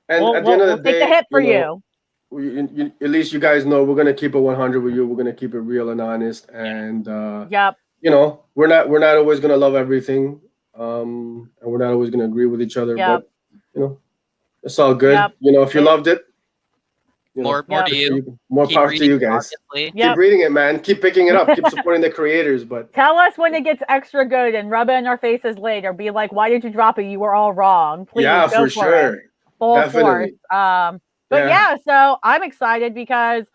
And at the end of the day, take the hit for you. At least you guys know we're gonna keep it 100 with you. We're gonna keep it real and honest. And we're not always gonna love everything. And we're not always gonna agree with each other. But it's all good. If you loved it, More to you. More Keep power to reading, you guys. obviously. Yep. Keep reading it, man. Keep picking it up. Keep supporting the creators. But Tell us when it gets extra good and rub it in our faces later. Be like, why did you drop it? You were all wrong. Please yeah, go for sure. it. Full Definitely. force. But yeah, so I'm excited because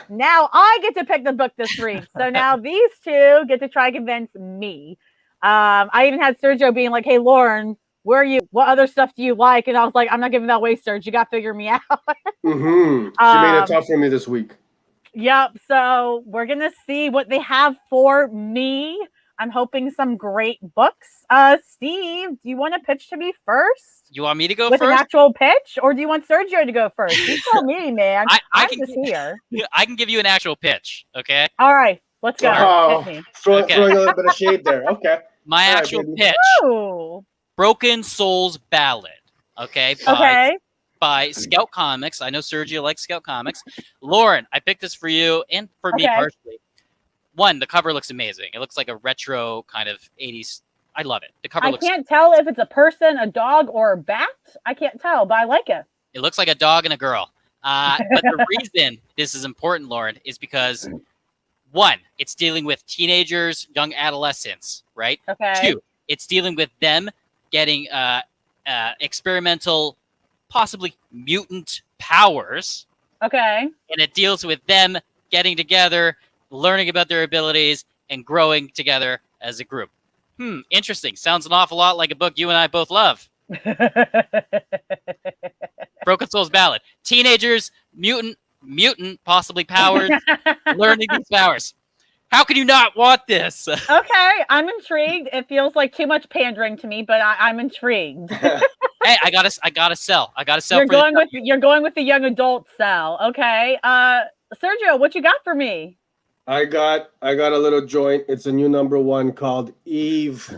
now I get to pick the book this week. So now these two get to try to convince me. I even had Sergio being like, hey, Lauren, where are you? What other stuff do you like? And I was like, I'm not giving that away, Serge. You got to figure me out. She made it tough for me this week. Yep. So we're going to see what they have for me. I'm hoping some great books. Steve, do you want to pitch to me first? You want me to go with first? An actual pitch, or do you want Sergio to go first? You tell me, man. I'm just here. I can give you an actual pitch, okay? All right, let's go. Oh, throwing a little bit of shade there. Okay. My actual pitch. Ooh. Broken Souls Ballad. Okay. By Scout Comics. I know Sergio likes Scout Comics. Lauren, I picked this for you and for me personally. One, the cover looks amazing. It looks like a retro kind of 80s. I love it. The cover looks. I can't tell if it's a person, a dog, or a bat. I can't tell, but I like it. It looks like a dog and a girl. But the reason this is important, Lauren, is because one, it's dealing with teenagers, young adolescents, right? Okay. Two, it's dealing with them getting experimental, possibly mutant powers. Okay. And it deals with them getting together, learning about their abilities, and growing together as a group. Interesting. Sounds an awful lot like a book you and I both love. Broken Souls Ballad. Teenagers, mutant, possibly powers, learning these powers. How can you not want this? Okay, I'm intrigued. It feels like too much pandering to me, but I'm intrigued. Hey, I gotta sell. You're going with the young adult sell. Okay. Sergio, what you got for me? I got a little joint. It's a new #1 called Eve.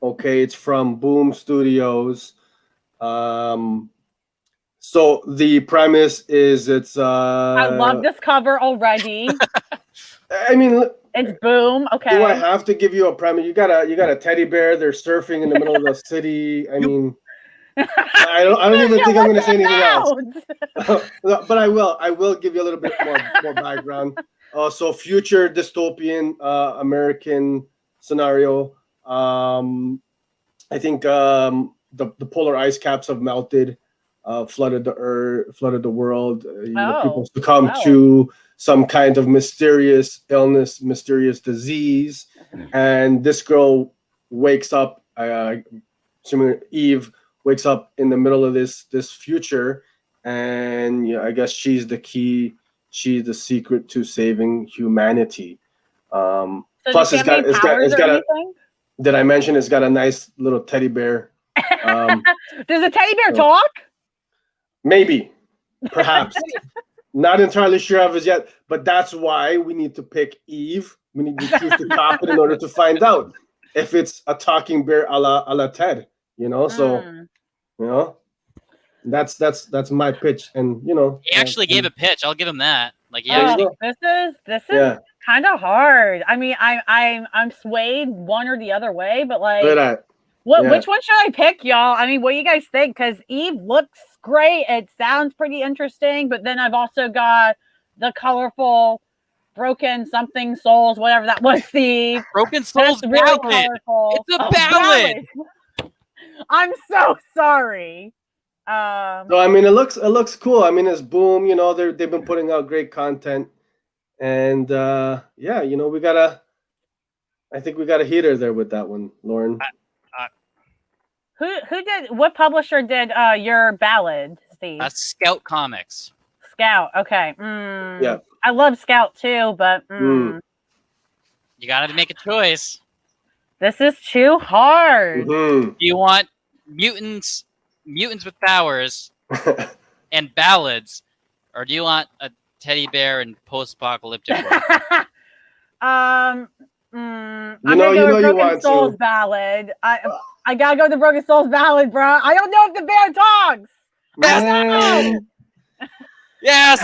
Okay, it's from Boom Studios. So the premise is it's I love this cover already. I mean, it's Boom. Okay. Do I have to give you a premise? You got a teddy bear. They're surfing in the middle of the city. I mean, I don't even think I'm going to say anything else. But I will give you a little bit more background. So future dystopian American scenario. I think the polar ice caps have melted, flooded the earth, flooded the world. People succumb to some kind of mysterious illness, mysterious disease, and this girl wakes up. Eve wakes up in the middle of this future, and I guess she's the key. She's the secret to saving humanity. So plus, it's got a. Did I mention it's got a nice little teddy bear? Does a teddy bear talk? Maybe, perhaps. Not entirely sure of it yet, but that's why we need to pick Eve. We need to choose the top in order to find out if it's a talking bear a la Ted. So that's my pitch, and he actually gave a pitch. I'll give him that. Like, this is kind of hard. I mean, I'm swayed one or the other way, but like, which one should I pick, y'all? I mean, what do you guys think? Because Eve looks great. It sounds pretty interesting, but then I've also got the colorful Broken something souls, whatever that was. The Broken Souls really ballad. Colorful. It's a ballad. I'm so sorry. So I mean, it looks cool. I mean, it's Boom. They've been putting out great content, and I think we got a heater there with that one, Lauren. What publisher did your ballad, Steve? Scout Comics. Scout. Okay. Yeah. I love Scout too, but you gotta make a choice. This is too hard. Mm-hmm. Do you want mutants with powers and ballads, or do you want a teddy bear and post-apocalyptic world? I'm gonna go with Broken Souls ballad. I gotta go with the Broken Souls ballad, bro. I don't know if the bear talks. Yes.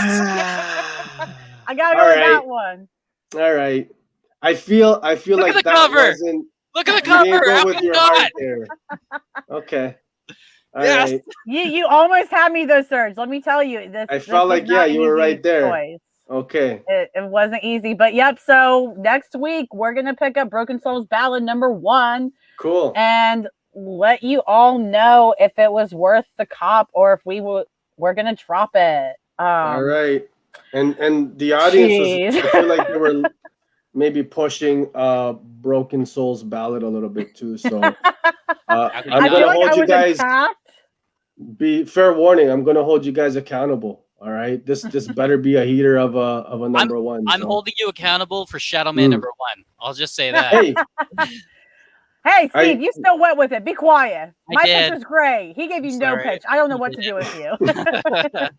I gotta go with that one. All right. I feel Look like at the that cover. wasn't. Look at the cover. Go How with can your you heart not? there. Okay. All Yes. right. You almost had me though, Serge. Let me tell you, I this felt was like, not yeah, an you were easy right there. choice. Okay. It wasn't easy, but yep. So next week we're gonna pick up Broken Souls Ballad #1 Cool. and let you all know if it was worth the cop or if we're gonna drop it. All right. And the audience was, Jeez. I feel like they were maybe pushing Broken Souls Ballad a little bit too. So How could you I'm I not? feel gonna like hold I you was guys. attacked. Be fair warning. I'm gonna hold you guys accountable. All right. This better be a heater of a #1. I'm So. holding you accountable for Shadowman Mm. #1. I'll just say that. Hey, Hey, Steve, I you still went with it. Be quiet. I My pitch did. was great. He gave I'm you no sorry. pitch. I don't know You what to do with you. did.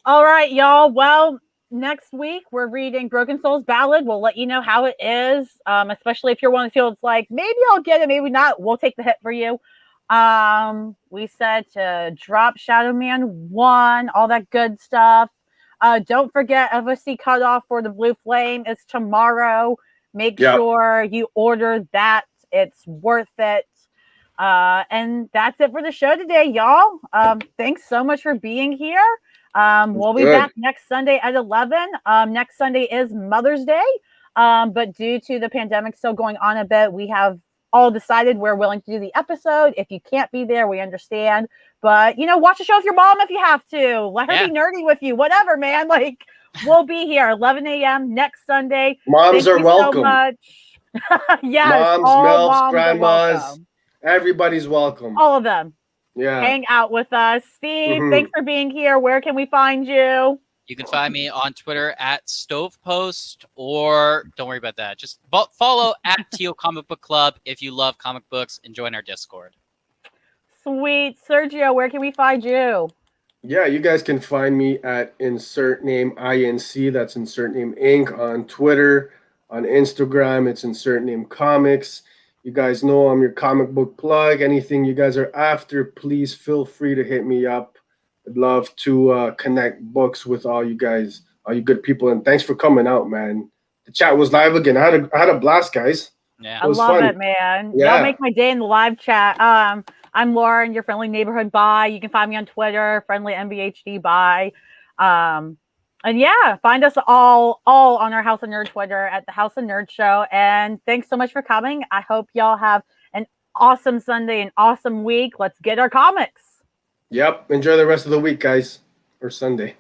All right, y'all. Well, next week we're reading Broken Souls Ballad. We'll let you know how it is, especially if you're one of the fields like, maybe I'll get it, maybe not. We'll take the hit for you. We said to drop Shadowman 1, all that good stuff. Don't forget FOC cutoff for the Blue Flame is tomorrow. Make Yep. sure you order that. It's worth it. And that's it for the show today, y'all. Thanks so much for being here. We'll be good. back next Sunday at 11. Next Sunday is Mother's Day. But due to the pandemic still going on a bit, we have all decided we're willing to do the episode. If you can't be there, we understand. But, watch a show with your mom if you have to. Let her Yeah. be nerdy with you. Whatever, man. Like, we'll be here 11 a.m. next Sunday. Moms Thank are you welcome. so much. Yes, Moms, all milfs, moms are grandmas, welcome. everybody's welcome. All of them. Yeah. Hang out with us. Steve, Mhm. thanks for being here. Where can we find you? You can find me on Twitter at Stovepost, or don't worry about that. Just follow at Teal Comic Book Club if you love comic books and join our Discord. Sweet. Sergio, where can we find you? Yeah, you guys can find me at insert name INC. That's insert name Inc. on Twitter. On Instagram, it's insert name comics. You guys know I'm your comic book plug. Anything you guys are after, please feel free to hit me up. I'd love to connect books with all you guys, all you good people. And thanks for coming out, man. The chat was live again. I had a blast, guys. Yeah. I was love fun. it, man. Yeah. Y'all make my day in the live chat. I'm Lauren, your friendly neighborhood bye. You can find me on Twitter, friendly MBHD bye. And yeah, find us all on our House of Nerd Twitter at the House of Nerd Show. And thanks so much for coming. I hope y'all have an awesome Sunday, an awesome week. Let's get our comics. Yep. Enjoy the rest of the week, guys. Or Sunday.